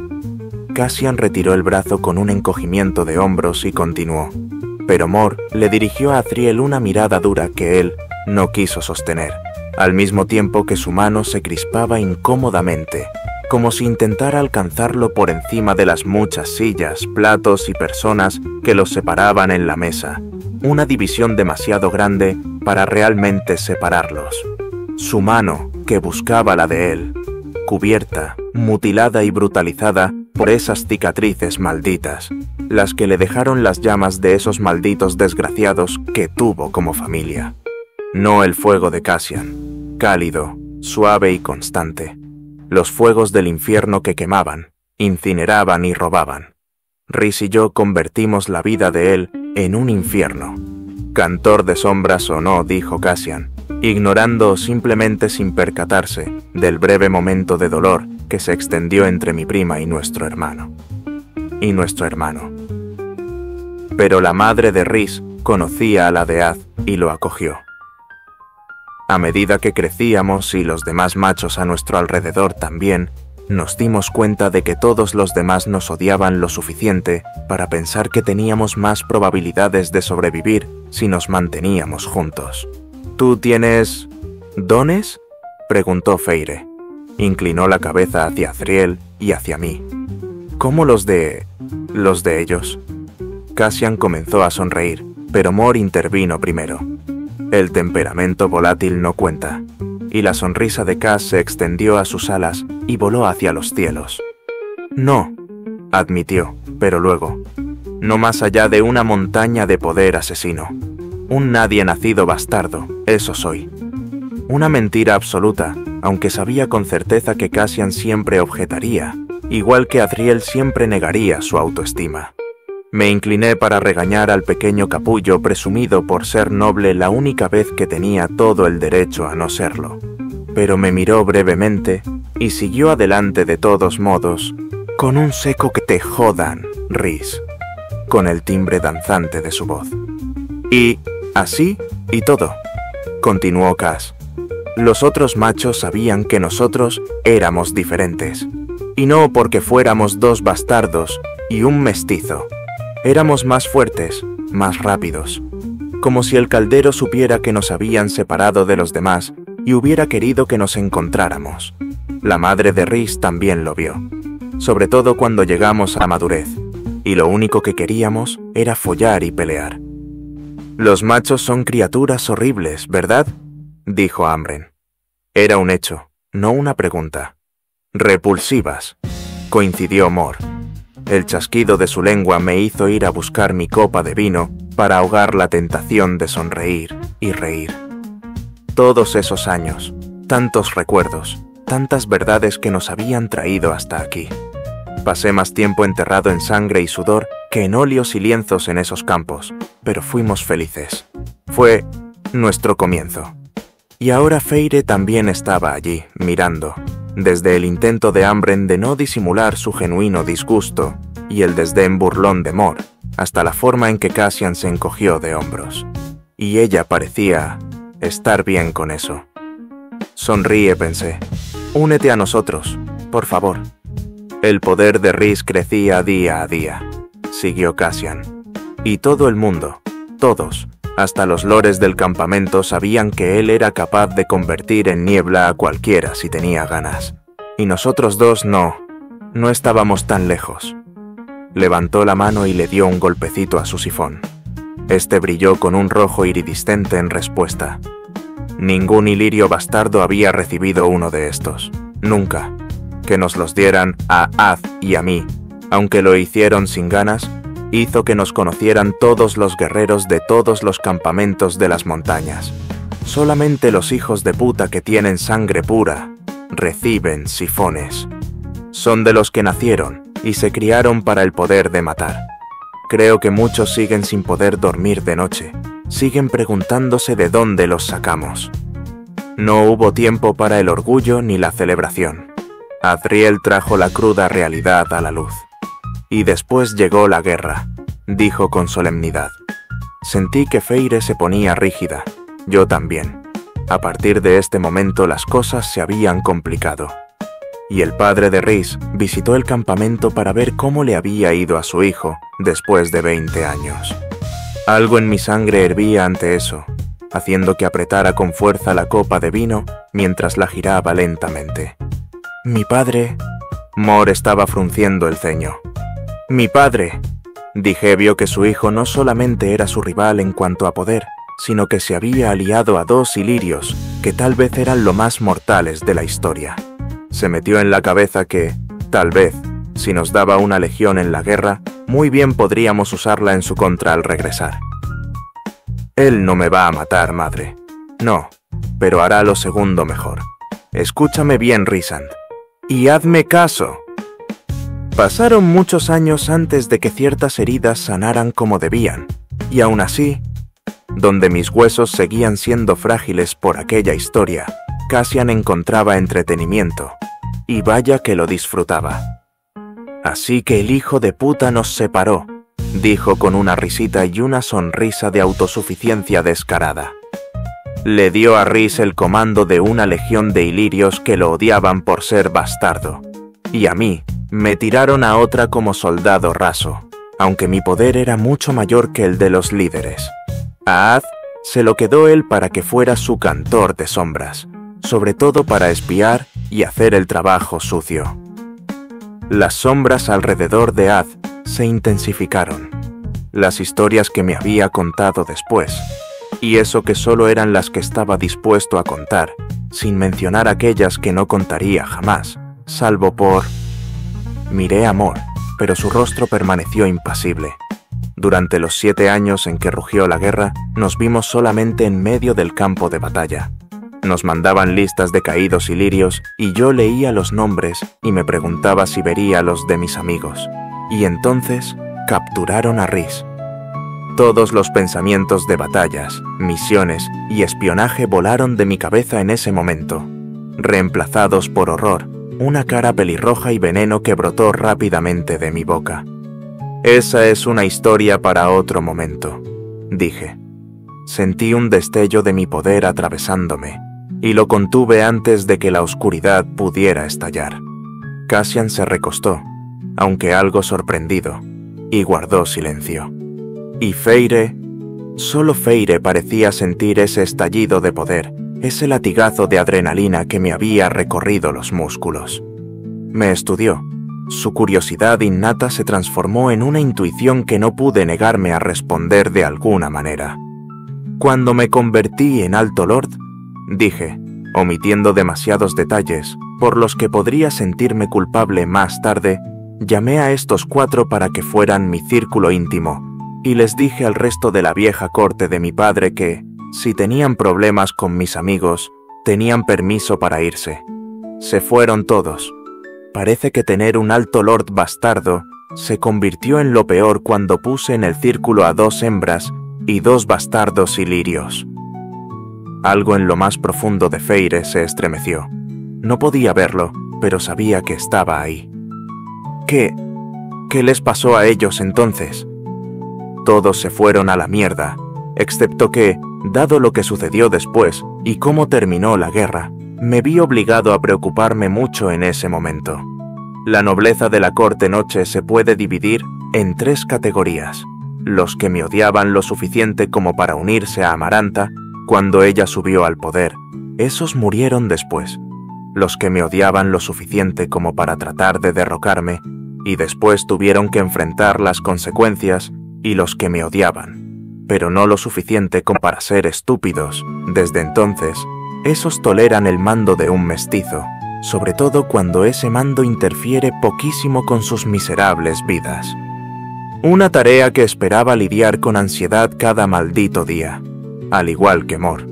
Cassian retiró el brazo con un encogimiento de hombros y continuó, pero Mor le dirigió a Azriel una mirada dura que él no quiso sostener, al mismo tiempo que su mano se crispaba incómodamente, como si intentara alcanzarlo por encima de las muchas sillas, platos y personas que los separaban en la mesa, una división demasiado grande para realmente separarlos. Su mano, que buscaba la de él, cubierta, mutilada y brutalizada por esas cicatrices malditas, las que le dejaron las llamas de esos malditos desgraciados que tuvo como familia. No el fuego de Cassian, cálido, suave y constante. Los fuegos del infierno que quemaban, incineraban y robaban. Rhys y yo convertimos la vida de él en un infierno. Cantor de sombras o no, dijo Cassian, ignorando o simplemente sin percatarse del breve momento de dolor que se extendió entre mi prima y nuestro hermano. Pero la madre de Rhys conocía a la de Az y lo acogió. A medida que crecíamos y los demás machos a nuestro alrededor también, nos dimos cuenta de que todos los demás nos odiaban lo suficiente para pensar que teníamos más probabilidades de sobrevivir si nos manteníamos juntos. ¿Tú tienes... dones?, preguntó Feire. Inclinó la cabeza hacia Azriel y hacia mí. ¿Cómo los de ellos? Cassian comenzó a sonreír, pero Mor intervino primero. El temperamento volátil no cuenta, y la sonrisa de Cass se extendió a sus alas y voló hacia los cielos. No, admitió, pero luego, no más allá de una montaña de poder asesino. Un nadie nacido bastardo, eso soy. Una mentira absoluta, aunque sabía con certeza que Cassian siempre objetaría, igual que Azriel siempre negaría su autoestima. Me incliné para regañar al pequeño capullo presumido por ser noble la única vez que tenía todo el derecho a no serlo. Pero me miró brevemente y siguió adelante de todos modos, con un seco que te jodan, Rhys, con el timbre danzante de su voz. Y así y todo, continuó Cass. Los otros machos sabían que nosotros éramos diferentes, y no porque fuéramos dos bastardos y un mestizo. Éramos más fuertes, más rápidos, como si el caldero supiera que nos habían separado de los demás y hubiera querido que nos encontráramos. La madre de Rhys también lo vio, sobre todo cuando llegamos a madurez, y lo único que queríamos era follar y pelear. «Los machos son criaturas horribles, ¿verdad?», dijo Amren. Era un hecho, no una pregunta. «Repulsivas», coincidió Mor. El chasquido de su lengua me hizo ir a buscar mi copa de vino para ahogar la tentación de sonreír y reír. Todos esos años, tantos recuerdos, tantas verdades que nos habían traído hasta aquí. Pasé más tiempo enterrado en sangre y sudor que en óleos y lienzos en esos campos, pero fuimos felices. Fue nuestro comienzo. Y ahora Feire también estaba allí, mirando, desde el intento de Ambren de no disimular su genuino disgusto y el desdén burlón de Mor, hasta la forma en que Cassian se encogió de hombros. Y ella parecía estar bien con eso. Sonríe, pensé. Únete a nosotros, por favor. El poder de Rhys crecía día a día, siguió Cassian. Y todo el mundo, todos, hasta los lores del campamento sabían que él era capaz de convertir en niebla a cualquiera si tenía ganas. Y nosotros dos no estábamos tan lejos. Levantó la mano y le dio un golpecito a su sifón. Este brilló con un rojo iridiscente en respuesta. Ningún ilirio bastardo había recibido uno de estos. Nunca. Que nos los dieran a Az y a mí, aunque lo hicieron sin ganas, hizo que nos conocieran todos los guerreros de todos los campamentos de las montañas. Solamente los hijos de puta que tienen sangre pura reciben sifones. Son de los que nacieron y se criaron para el poder de matar. Creo que muchos siguen sin poder dormir de noche, siguen preguntándose de dónde los sacamos. No hubo tiempo para el orgullo ni la celebración. Azriel trajo la cruda realidad a la luz. Y después llegó la guerra, dijo con solemnidad. Sentí que Feire se ponía rígida, yo también. A partir de este momento las cosas se habían complicado. Y el padre de Rhys visitó el campamento para ver cómo le había ido a su hijo después de 20 años. Algo en mi sangre hervía ante eso, haciendo que apretara con fuerza la copa de vino mientras la giraba lentamente. Mi padre... Mor estaba frunciendo el ceño. Mi padre... Dije, vio que su hijo no solamente era su rival en cuanto a poder, sino que se había aliado a dos ilirios que tal vez eran lo más mortales de la historia. Se metió en la cabeza que, tal vez, si nos daba una legión en la guerra, muy bien podríamos usarla en su contra al regresar. Él no me va a matar, madre. No, pero hará lo segundo mejor. Escúchame bien, Rhysand. Y hazme caso. Pasaron muchos años antes de que ciertas heridas sanaran como debían, y aún así, donde mis huesos seguían siendo frágiles por aquella historia, Cassian encontraba entretenimiento, y vaya que lo disfrutaba. Así que el hijo de puta nos separó, dijo con una risita y una sonrisa de autosuficiencia descarada. Le dio a Rhys el comando de una legión de ilirios que lo odiaban por ser bastardo, y a mí me tiraron a otra como soldado raso, aunque mi poder era mucho mayor que el de los líderes. A Az se lo quedó él para que fuera su cantor de sombras, sobre todo para espiar y hacer el trabajo sucio. Las sombras alrededor de Az se intensificaron. Las historias que me había contado después, y eso que solo eran las que estaba dispuesto a contar, sin mencionar aquellas que no contaría jamás, salvo por... Miré a Mor, pero su rostro permaneció impasible. Durante los 7 años en que rugió la guerra, nos vimos solamente en medio del campo de batalla. Nos mandaban listas de caídos ilirios y yo leía los nombres y me preguntaba si vería los de mis amigos. Y entonces capturaron a Rhys. Todos los pensamientos de batallas, misiones y espionaje volaron de mi cabeza en ese momento, reemplazados por horror, una cara pelirroja y veneno que brotó rápidamente de mi boca. Esa es una historia para otro momento, dije. Sentí un destello de mi poder atravesándome, y lo contuve antes de que la oscuridad pudiera estallar. Cassian se recostó, aunque algo sorprendido, y guardó silencio. Y Feire, solo Feire parecía sentir ese estallido de poder, ese latigazo de adrenalina que me había recorrido los músculos. Me estudió. Su curiosidad innata se transformó en una intuición que no pude negarme a responder de alguna manera. Cuando me convertí en Alto Lord, dije, omitiendo demasiados detalles, por los que podría sentirme culpable más tarde, llamé a estos 4 para que fueran mi círculo íntimo, y les dije al resto de la vieja corte de mi padre que, si tenían problemas con mis amigos, tenían permiso para irse. Se fueron todos. Parece que tener un Alto Lord bastardo se convirtió en lo peor cuando puse en el círculo a 2 hembras y 2 bastardos ilirios. Algo en lo más profundo de Feire se estremeció. No podía verlo, pero sabía que estaba ahí. ¿Qué les pasó a ellos entonces? Todos se fueron a la mierda, excepto que, dado lo que sucedió después y cómo terminó la guerra, me vi obligado a preocuparme mucho en ese momento. La nobleza de la corte noche se puede dividir en 3 categorías: los que me odiaban lo suficiente como para unirse a Amaranta cuando ella subió al poder, esos murieron después; los que me odiaban lo suficiente como para tratar de derrocarme y después tuvieron que enfrentar las consecuencias; y los que me odiaban, pero no lo suficiente como para ser estúpidos. Desde entonces, esos toleran el mando de un mestizo, sobre todo cuando ese mando interfiere poquísimo con sus miserables vidas. Una tarea que esperaba lidiar con ansiedad cada maldito día, al igual que Mor.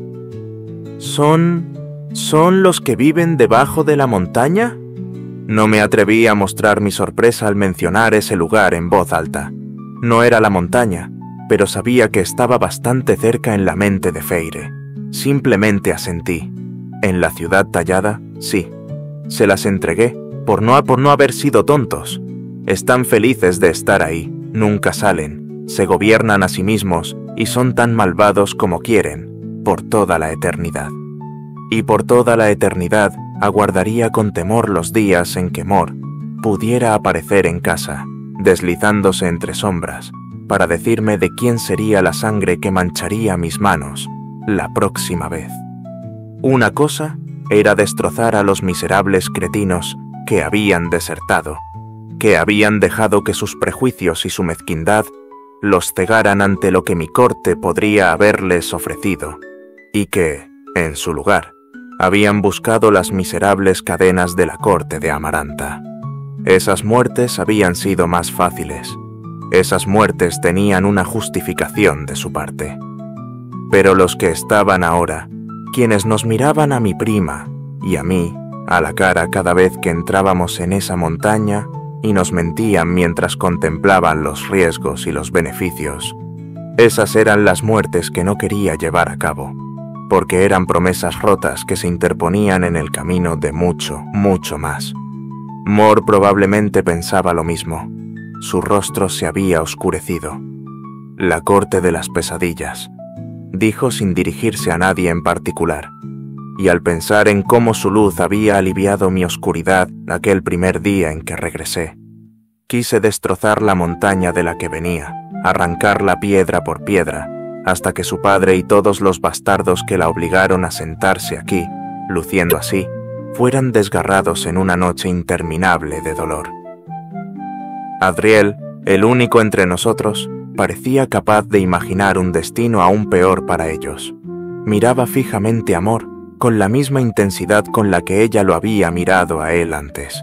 ¿Son los que viven debajo de la montaña? No me atreví a mostrar mi sorpresa al mencionar ese lugar en voz alta. No era la montaña, pero sabía que estaba bastante cerca en la mente de Feire. Simplemente asentí. ¿En la ciudad tallada? Sí. Se las entregué, por no haber sido tontos. Están felices de estar ahí, nunca salen, se gobiernan a sí mismos y son tan malvados como quieren, por toda la eternidad. Y por toda la eternidad aguardaría con temor los días en que Mor pudiera aparecer en casa, deslizándose entre sombras, para decirme de quién sería la sangre que mancharía mis manos la próxima vez. Una cosa era destrozar a los miserables cretinos que habían desertado, que habían dejado que sus prejuicios y su mezquindad los cegaran ante lo que mi corte podría haberles ofrecido, y que, en su lugar, habían buscado las miserables cadenas de la corte de Amaranta. Esas muertes habían sido más fáciles. Esas muertes tenían una justificación de su parte. Pero los que estaban ahora, quienes nos miraban a mi prima y a mí a la cara cada vez que entrábamos en esa montaña y nos mentían mientras contemplaban los riesgos y los beneficios, esas eran las muertes que no quería llevar a cabo, porque eran promesas rotas que se interponían en el camino de mucho, mucho más. Mor probablemente pensaba lo mismo. Su rostro se había oscurecido. La corte de las pesadillas, dijo sin dirigirse a nadie en particular, y al pensar en cómo su luz había aliviado mi oscuridad aquel primer día en que regresé, quise destrozar la montaña de la que venía, arrancarla piedra por piedra, hasta que su padre y todos los bastardos que la obligaron a sentarse aquí, luciendo así, fueran desgarrados en una noche interminable de dolor. Adriel, el único entre nosotros, parecía capaz de imaginar un destino aún peor para ellos. Miraba fijamente a Mor con la misma intensidad con la que ella lo había mirado a él antes.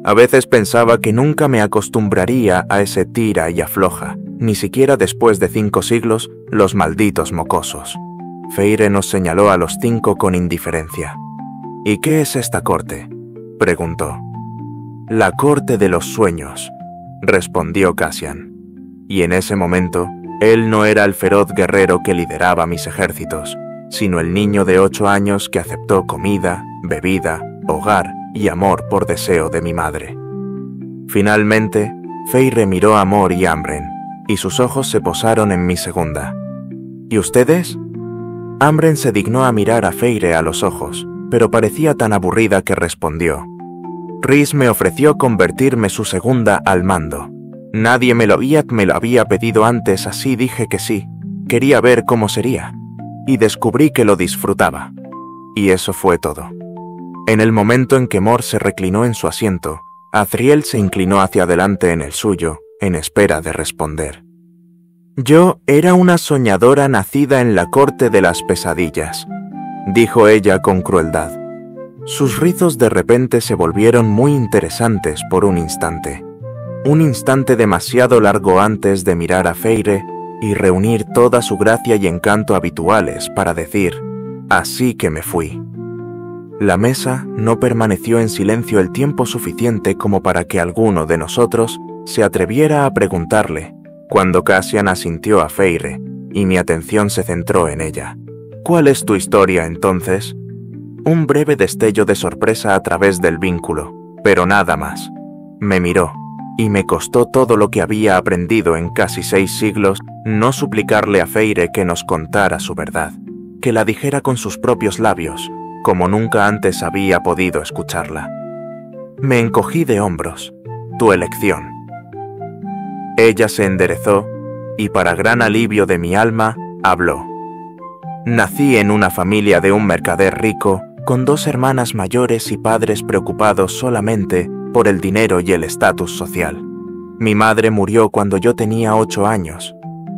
A veces pensaba que nunca me acostumbraría a ese tira y afloja, ni siquiera después de 5 siglos, los malditos mocosos. Feire nos señaló a los 5 con indiferencia. ¿Y qué es esta corte?, preguntó. La corte de los sueños, respondió Cassian. Y en ese momento, él no era el feroz guerrero que lideraba mis ejércitos, sino el niño de 8 años que aceptó comida, bebida, hogar y amor por deseo de mi madre. Finalmente, Feire miró a Mor y Ambren, y sus ojos se posaron en mi segunda. ¿Y ustedes? Ambren se dignó a mirar a Feire a los ojos, pero parecía tan aburrida que respondió. Rhys me ofreció convertirme su segunda al mando. Nadie me lo había pedido antes, así dije que sí. Quería ver cómo sería. Y descubrí que lo disfrutaba. Y eso fue todo. En el momento en que Mor se reclinó en su asiento, Azriel se inclinó hacia adelante en el suyo, en espera de responder. Yo era una soñadora nacida en la corte de las pesadillas, dijo ella con crueldad. Sus rizos de repente se volvieron muy interesantes por un instante demasiado largo antes de mirar a Feire y reunir toda su gracia y encanto habituales para decir, así que me fui. La mesa no permaneció en silencio el tiempo suficiente como para que alguno de nosotros se atreviera a preguntarle, cuando Cassian asintió a Feire y mi atención se centró en ella. ¿Cuál es tu historia entonces? Un breve destello de sorpresa a través del vínculo, pero nada más. Me miró, y me costó todo lo que había aprendido en casi 6 siglos no suplicarle a Feire que nos contara su verdad, que la dijera con sus propios labios, como nunca antes había podido escucharla. Me encogí de hombros. Tu elección. Ella se enderezó y, para gran alivio de mi alma, habló. Nací en una familia de un mercader rico, con 2 hermanas mayores y padres preocupados solamente por el dinero y el estatus social. Mi madre murió cuando yo tenía 8 años.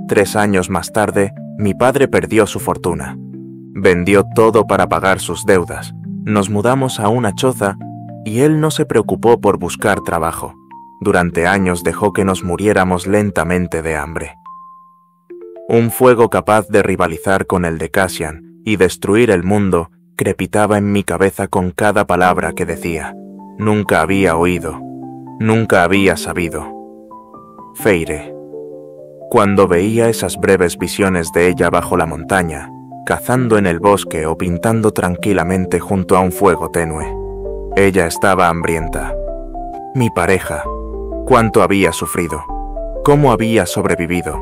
3 años más tarde, mi padre perdió su fortuna. Vendió todo para pagar sus deudas. Nos mudamos a una choza y él no se preocupó por buscar trabajo. Durante años dejó que nos muriéramos lentamente de hambre. Un fuego capaz de rivalizar con el de Cassian y destruir el mundo crepitaba en mi cabeza con cada palabra que decía. Nunca había oído, nunca había sabido. Feire. Cuando veía esas breves visiones de ella bajo la montaña, cazando en el bosque o pintando tranquilamente junto a un fuego tenue, ella estaba hambrienta. Mi pareja, cuánto había sufrido, cómo había sobrevivido.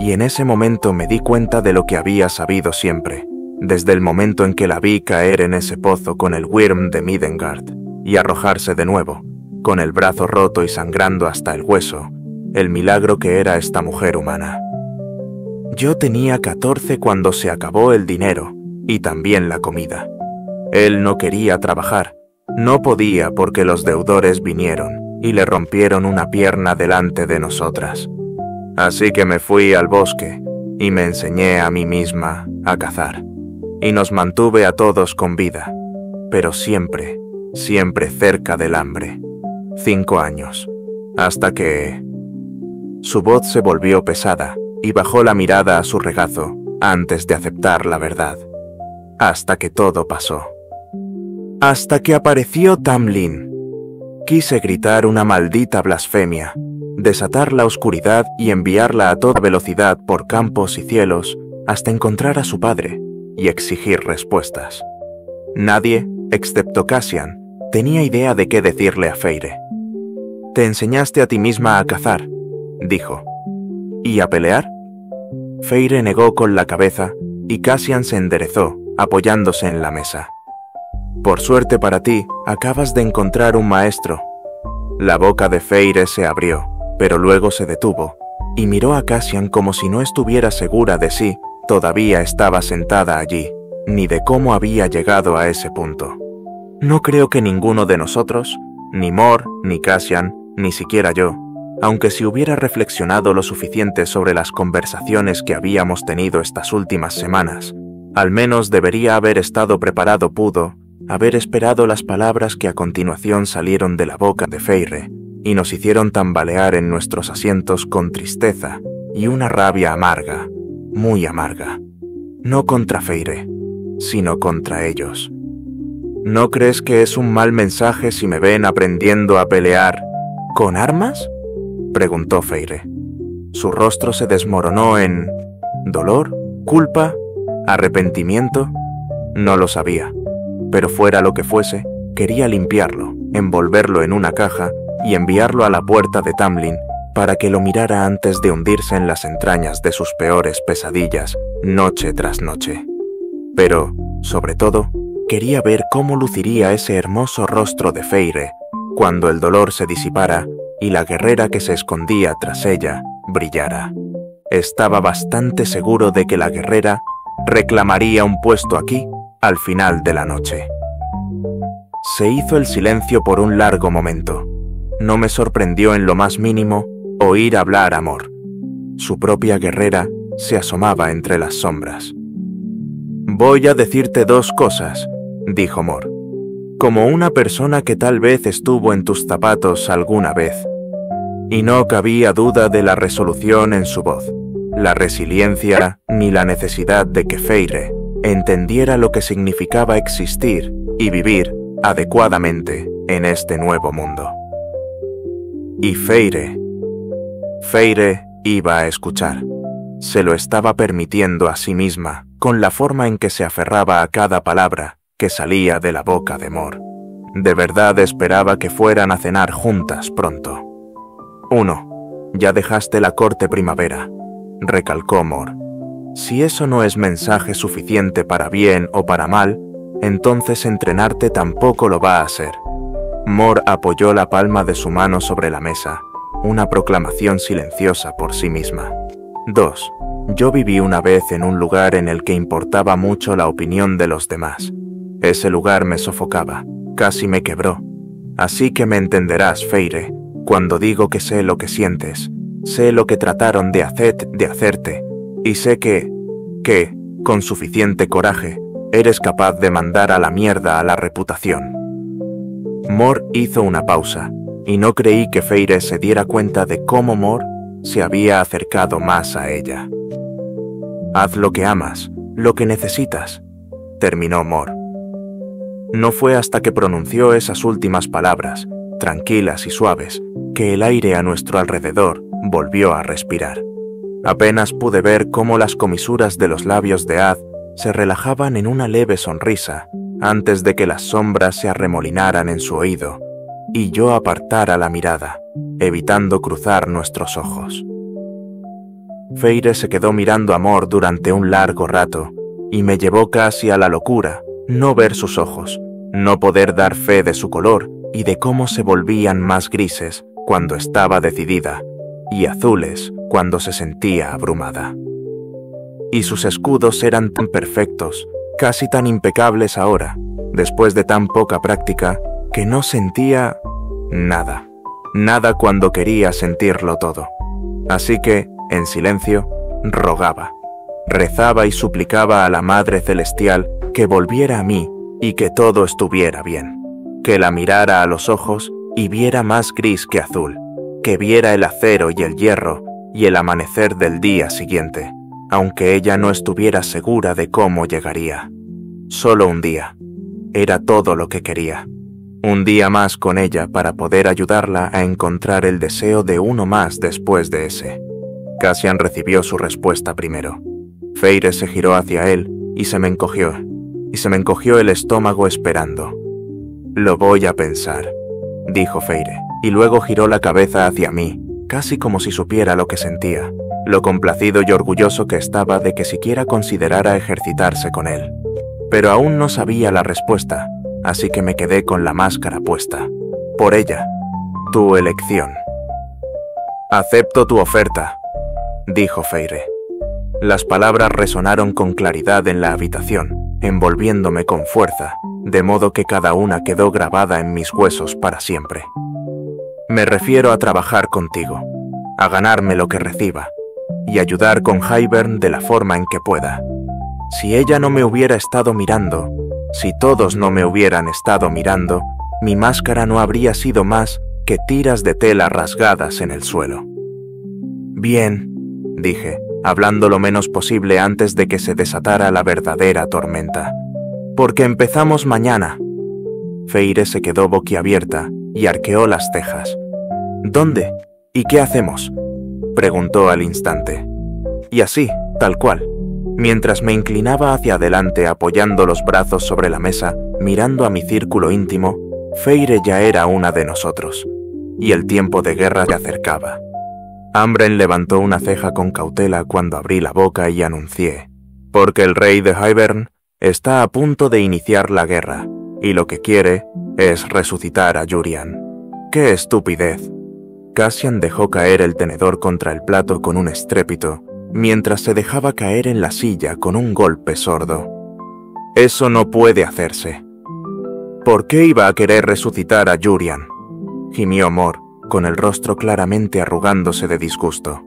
Y en ese momento me di cuenta de lo que había sabido siempre, desde el momento en que la vi caer en ese pozo con el Wyrm de Midgard y arrojarse de nuevo, con el brazo roto y sangrando hasta el hueso, el milagro que era esta mujer humana. Yo tenía 14 cuando se acabó el dinero y también la comida. Él no quería trabajar, no podía porque los deudores vinieron y le rompieron una pierna delante de nosotras. Así que me fui al bosque y me enseñé a mí misma a cazar. Y nos mantuve a todos con vida, pero siempre, siempre cerca del hambre. 5 años, hasta que... Su voz se volvió pesada y bajó la mirada a su regazo antes de aceptar la verdad. Hasta que todo pasó. Hasta que apareció Tamlin. Quise gritar una maldita blasfemia, desatar la oscuridad y enviarla a toda velocidad por campos y cielos hasta encontrar a su padre y exigir respuestas. Nadie, excepto Cassian, tenía idea de qué decirle a Feire. «Te enseñaste a ti misma a cazar», dijo. «¿Y a pelear?» Feire negó con la cabeza y Cassian se enderezó, apoyándose en la mesa. «Por suerte para ti, acabas de encontrar un maestro». La boca de Feire se abrió, pero luego se detuvo, y miró a Cassian como si no estuviera segura de si todavía estaba sentada allí, ni de cómo había llegado a ese punto. No creo que ninguno de nosotros, ni Mor, ni Cassian, ni siquiera yo, aunque si hubiera reflexionado lo suficiente sobre las conversaciones que habíamos tenido estas últimas semanas, al menos debería haber estado preparado pudo haber esperado las palabras que a continuación salieron de la boca de Feire y nos hicieron tambalear en nuestros asientos con tristeza y una rabia amarga, muy amarga. No contra Feire, sino contra ellos. ¿No crees que es un mal mensaje si me ven aprendiendo a pelear con armas?, preguntó Feire. Su rostro se desmoronó en... ¿dolor? ¿Culpa? ¿Arrepentimiento? No lo sabía, pero fuera lo que fuese, quería limpiarlo, envolverlo en una caja y enviarlo a la puerta de Tamlin para que lo mirara antes de hundirse en las entrañas de sus peores pesadillas, noche tras noche. Pero, sobre todo, quería ver cómo luciría ese hermoso rostro de Feire cuando el dolor se disipara y la guerrera que se escondía tras ella brillara. Estaba bastante seguro de que la guerrera reclamaría un puesto aquí al final de la noche. Se hizo el silencio por un largo momento. No me sorprendió en lo más mínimo oír hablar a Mor. Su propia guerrera se asomaba entre las sombras. «Voy a decirte 2 cosas», dijo Mor, «como una persona que tal vez estuvo en tus zapatos alguna vez». Y no cabía duda de la resolución en su voz, la resiliencia ni la necesidad de que Feire entendiera lo que significaba existir y vivir adecuadamente en este nuevo mundo. Y Feire iba a escuchar. Se lo estaba permitiendo a sí misma con la forma en que se aferraba a cada palabra que salía de la boca de Mor. De verdad esperaba que fueran a cenar juntas pronto. 1. Ya dejaste la corte primavera, recalcó Mor. Si eso no es mensaje suficiente para bien o para mal, entonces entrenarte tampoco lo va a ser. Mor apoyó la palma de su mano sobre la mesa, una proclamación silenciosa por sí misma. 2. Yo viví una vez en un lugar en el que importaba mucho la opinión de los demás. Ese lugar me sofocaba, casi me quebró. Así que me entenderás, Feire, cuando digo que sé lo que sientes, sé lo que trataron de hacerte, y sé que, con suficiente coraje, eres capaz de mandar a la mierda a la reputación. Mor hizo una pausa, y no creí que Feire se diera cuenta de cómo Mor se había acercado más a ella. Haz lo que amas, lo que necesitas, terminó Mor. No fue hasta que pronunció esas últimas palabras, tranquilas y suaves, que el aire a nuestro alrededor volvió a respirar. Apenas pude ver cómo las comisuras de los labios de Az se relajaban en una leve sonrisa antes de que las sombras se arremolinaran en su oído y yo apartara la mirada, evitando cruzar nuestros ojos. Feire se quedó mirando a Mor durante un largo rato y me llevó casi a la locura no ver sus ojos, no poder dar fe de su color y de cómo se volvían más grises cuando estaba decidida y azules cuando se sentía abrumada. Y sus escudos eran tan perfectos, casi tan impecables ahora, después de tan poca práctica, que no sentía nada, nada cuando quería sentirlo todo. Así que, en silencio, rogaba, rezaba y suplicaba a la Madre Celestial que volviera a mí y que todo estuviera bien, que la mirara a los ojos y viera más gris que azul, que viera el acero y el hierro y el amanecer del día siguiente, aunque ella no estuviera segura de cómo llegaría. Solo un día. Era todo lo que quería. Un día más con ella para poder ayudarla a encontrar el deseo de uno más después de ese. Cassian recibió su respuesta primero. Feire se giró hacia él y se me encogió el estómago esperando. Lo voy a pensar, dijo Feire, y luego giró la cabeza hacia mí, casi como si supiera lo que sentía, lo complacido y orgulloso que estaba de que siquiera considerara ejercitarse con él. Pero aún no sabía la respuesta, así que me quedé con la máscara puesta. Por ella, tu elección. Acepto tu oferta, dijo Feire. Las palabras resonaron con claridad en la habitación, envolviéndome con fuerza, de modo que cada una quedó grabada en mis huesos para siempre. Me refiero a trabajar contigo, a ganarme lo que reciba, y ayudar con Hybern de la forma en que pueda. Si ella no me hubiera estado mirando, si todos no me hubieran estado mirando, mi máscara no habría sido más que tiras de tela rasgadas en el suelo. Bien, dije, hablando lo menos posible antes de que se desatara la verdadera tormenta. Porque empezamos mañana. Feire se quedó boquiabierta y arqueó las cejas. ¿Dónde? ¿Y qué hacemos?, preguntó al instante. Y así, tal cual, mientras me inclinaba hacia adelante apoyando los brazos sobre la mesa, mirando a mi círculo íntimo, Feire ya era una de nosotros, y el tiempo de guerra se acercaba. Ambren levantó una ceja con cautela cuando abrí la boca y anuncié, porque el rey de Hybern está a punto de iniciar la guerra, y lo que quiere es resucitar a Jurian. ¡Qué estupidez! Cassian dejó caer el tenedor contra el plato con un estrépito, mientras se dejaba caer en la silla con un golpe sordo. Eso no puede hacerse. ¿Por qué iba a querer resucitar a Jurian?, gimió Mor, con el rostro claramente arrugándose de disgusto.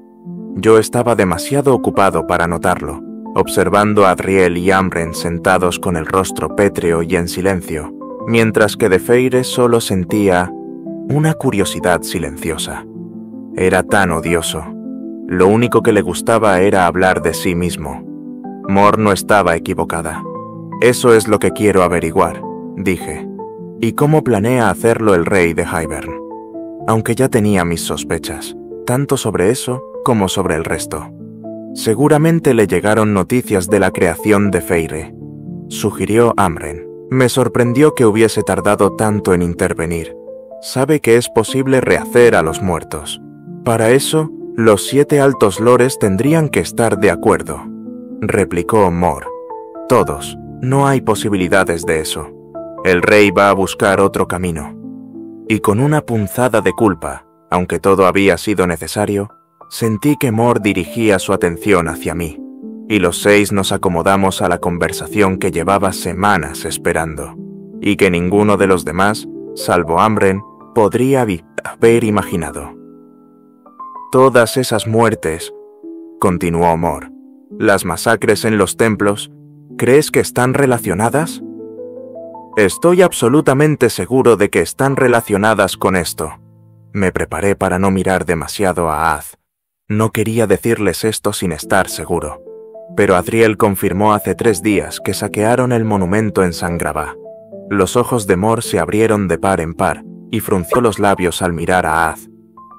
Yo estaba demasiado ocupado para notarlo, observando a Adriel y Ambren sentados con el rostro pétreo y en silencio, mientras que de Feire solo sentía una curiosidad silenciosa. Era tan odioso. Lo único que le gustaba era hablar de sí mismo. Mor no estaba equivocada. Eso es lo que quiero averiguar, dije. ¿Y cómo planea hacerlo el rey de Hybern? Aunque ya tenía mis sospechas, tanto sobre eso como sobre el resto. Seguramente le llegaron noticias de la creación de Feyre, sugirió Amren. Me sorprendió que hubiese tardado tanto en intervenir. Sabe que es posible rehacer a los muertos. Para eso, los 7 altos lores tendrían que estar de acuerdo, replicó Mor. Todos, no hay posibilidades de eso. El rey va a buscar otro camino. Y con una punzada de culpa, aunque todo había sido necesario, sentí que Mor dirigía su atención hacia mí, y los 6 nos acomodamos a la conversación que llevaba semanas esperando, y que ninguno de los demás, salvo Amren, podría haber imaginado. Todas esas muertes, continuó Mor, las masacres en los templos, ¿crees que están relacionadas? Estoy absolutamente seguro de que están relacionadas con esto. Me preparé para no mirar demasiado a Az. No quería decirles esto sin estar seguro, pero Azriel confirmó hace 3 días que saquearon el monumento en Sangrabá. Los ojos de Mor se abrieron de par en par y frunció los labios al mirar a Az,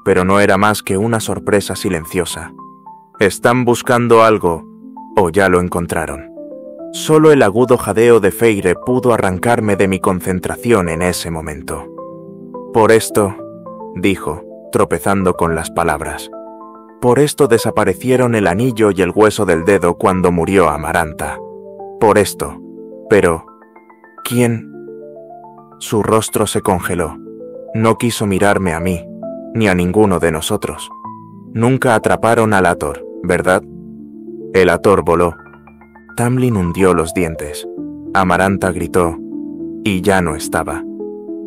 pero no era más que una sorpresa silenciosa. ¿Están buscando algo o ya lo encontraron? Solo el agudo jadeo de Feyre pudo arrancarme de mi concentración en ese momento. Por esto, dijo, tropezando con las palabras, por esto desaparecieron el anillo y el hueso del dedo cuando murió Amaranta. Por esto. Pero, ¿quién? Su rostro se congeló. No quiso mirarme a mí, ni a ninguno de nosotros. Nunca atraparon al Ator, ¿verdad? El Ator voló. Tamlin hundió los dientes. Amaranta gritó, y ya no estaba.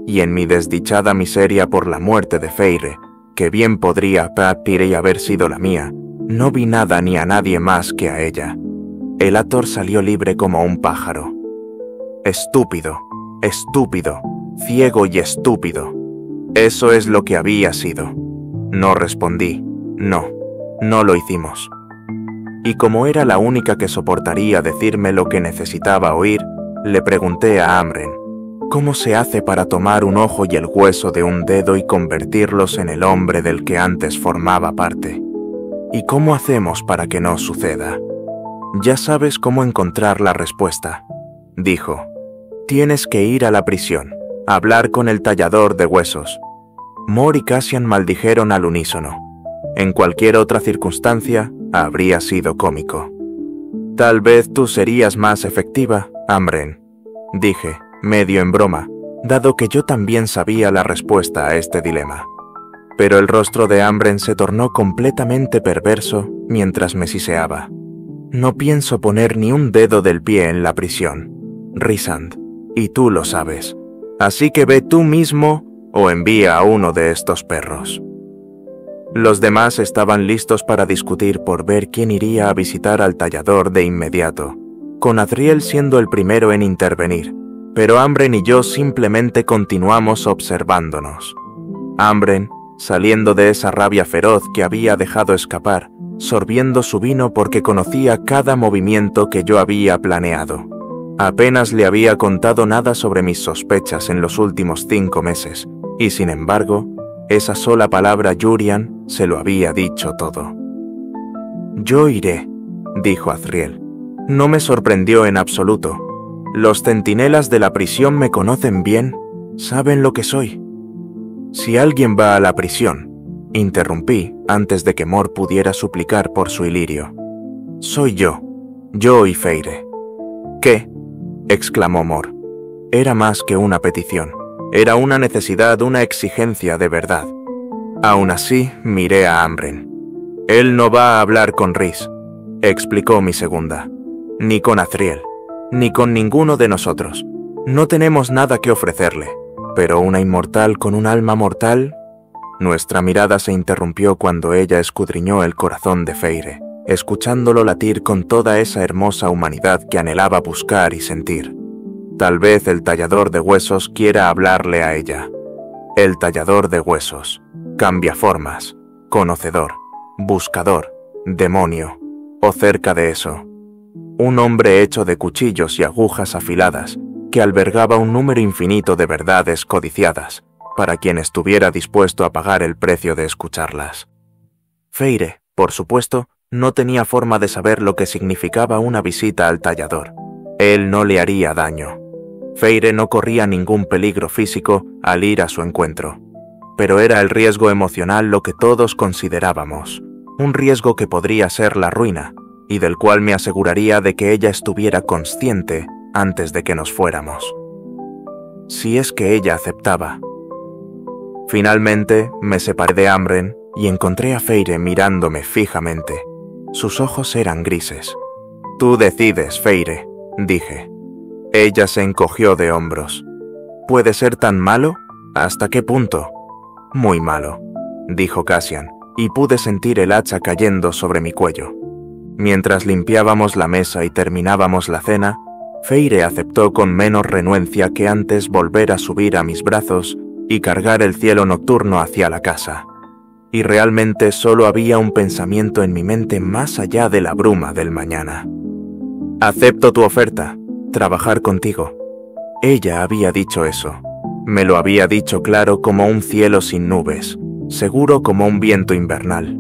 Y en mi desdichada miseria por la muerte de Feyre, que bien podría haber sido la mía, no vi nada ni a nadie más que a ella. El Ator salió libre como un pájaro. Estúpido, estúpido, ciego y estúpido. Eso es lo que había sido. No respondí. No lo hicimos. Y como era la única que soportaría decirme lo que necesitaba oír, le pregunté a Amren, ¿cómo se hace para tomar un ojo y el hueso de un dedo y convertirlos en el hombre del que antes formaba parte? ¿Y cómo hacemos para que no suceda? Ya sabes cómo encontrar la respuesta, dijo. Tienes que ir a la prisión, hablar con el tallador de huesos. Mor y Cassian maldijeron al unísono. En cualquier otra circunstancia, habría sido cómico. Tal vez tú serías más efectiva, Amren, dije, medio en broma, dado que yo también sabía la respuesta a este dilema. Pero el rostro de Amren se tornó completamente perverso mientras me siseaba. No pienso poner ni un dedo del pie en la prisión, Rhysand, y tú lo sabes. Así que ve tú mismo o envía a uno de estos perros. Los demás estaban listos para discutir por ver quién iría a visitar al tallador de inmediato, con Azriel siendo el primero en intervenir, pero Amren y yo simplemente continuamos observándonos. Amren, saliendo de esa rabia feroz que había dejado escapar, sorbiendo su vino porque conocía cada movimiento que yo había planeado. Apenas le había contado nada sobre mis sospechas en los últimos 5 meses, y sin embargo, esa sola palabra Yurian se lo había dicho todo. Yo iré, dijo Azriel. No me sorprendió en absoluto. Los centinelas de la prisión me conocen bien, saben lo que soy. Si alguien va a la prisión, interrumpí antes de que Mor pudiera suplicar por su ilirio. Soy yo y Feyre. ¿Qué? Exclamó Mor. Era más que una petición. Era una necesidad, una exigencia de verdad. Aún así, miré a Amren. Él no va a hablar con Rhys, explicó mi segunda. Ni con Azriel, ni con ninguno de nosotros. No tenemos nada que ofrecerle. Pero una inmortal con un alma mortal... Nuestra mirada se interrumpió cuando ella escudriñó el corazón de Feyre, escuchándolo latir con toda esa hermosa humanidad que anhelaba buscar y sentir. Tal vez el tallador de huesos quiera hablarle a ella. El tallador de huesos, cambiaformas, conocedor, buscador, demonio, o cerca de eso. Un hombre hecho de cuchillos y agujas afiladas, que albergaba un número infinito de verdades codiciadas, para quien estuviera dispuesto a pagar el precio de escucharlas. Feyre, por supuesto, No tenía forma de saber lo que significaba una visita al tallador. Él no le haría daño. Feire no corría ningún peligro físico al ir a su encuentro. Pero era el riesgo emocional lo que todos considerábamos. Un riesgo que podría ser la ruina, y del cual me aseguraría de que ella estuviera consciente antes de que nos fuéramos. Si es que ella aceptaba. Finalmente me separé de Amren y encontré a Feire mirándome fijamente. Sus ojos eran grises. «Tú decides, Feire», dije. Ella se encogió de hombros. «¿Puede ser tan malo? ¿Hasta qué punto?» «Muy malo», dijo Cassian, y pude sentir el hacha cayendo sobre mi cuello. Mientras limpiábamos la mesa y terminábamos la cena, Feire aceptó con menos renuencia que antes volver a subir a mis brazos y cargar el cielo nocturno hacia la casa. Y realmente solo había un pensamiento en mi mente más allá de la bruma del mañana. «Acepto tu oferta, trabajar contigo». Ella había dicho eso. Me lo había dicho claro como un cielo sin nubes, seguro como un viento invernal.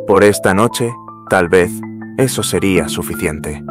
Por esta noche, tal vez, eso sería suficiente.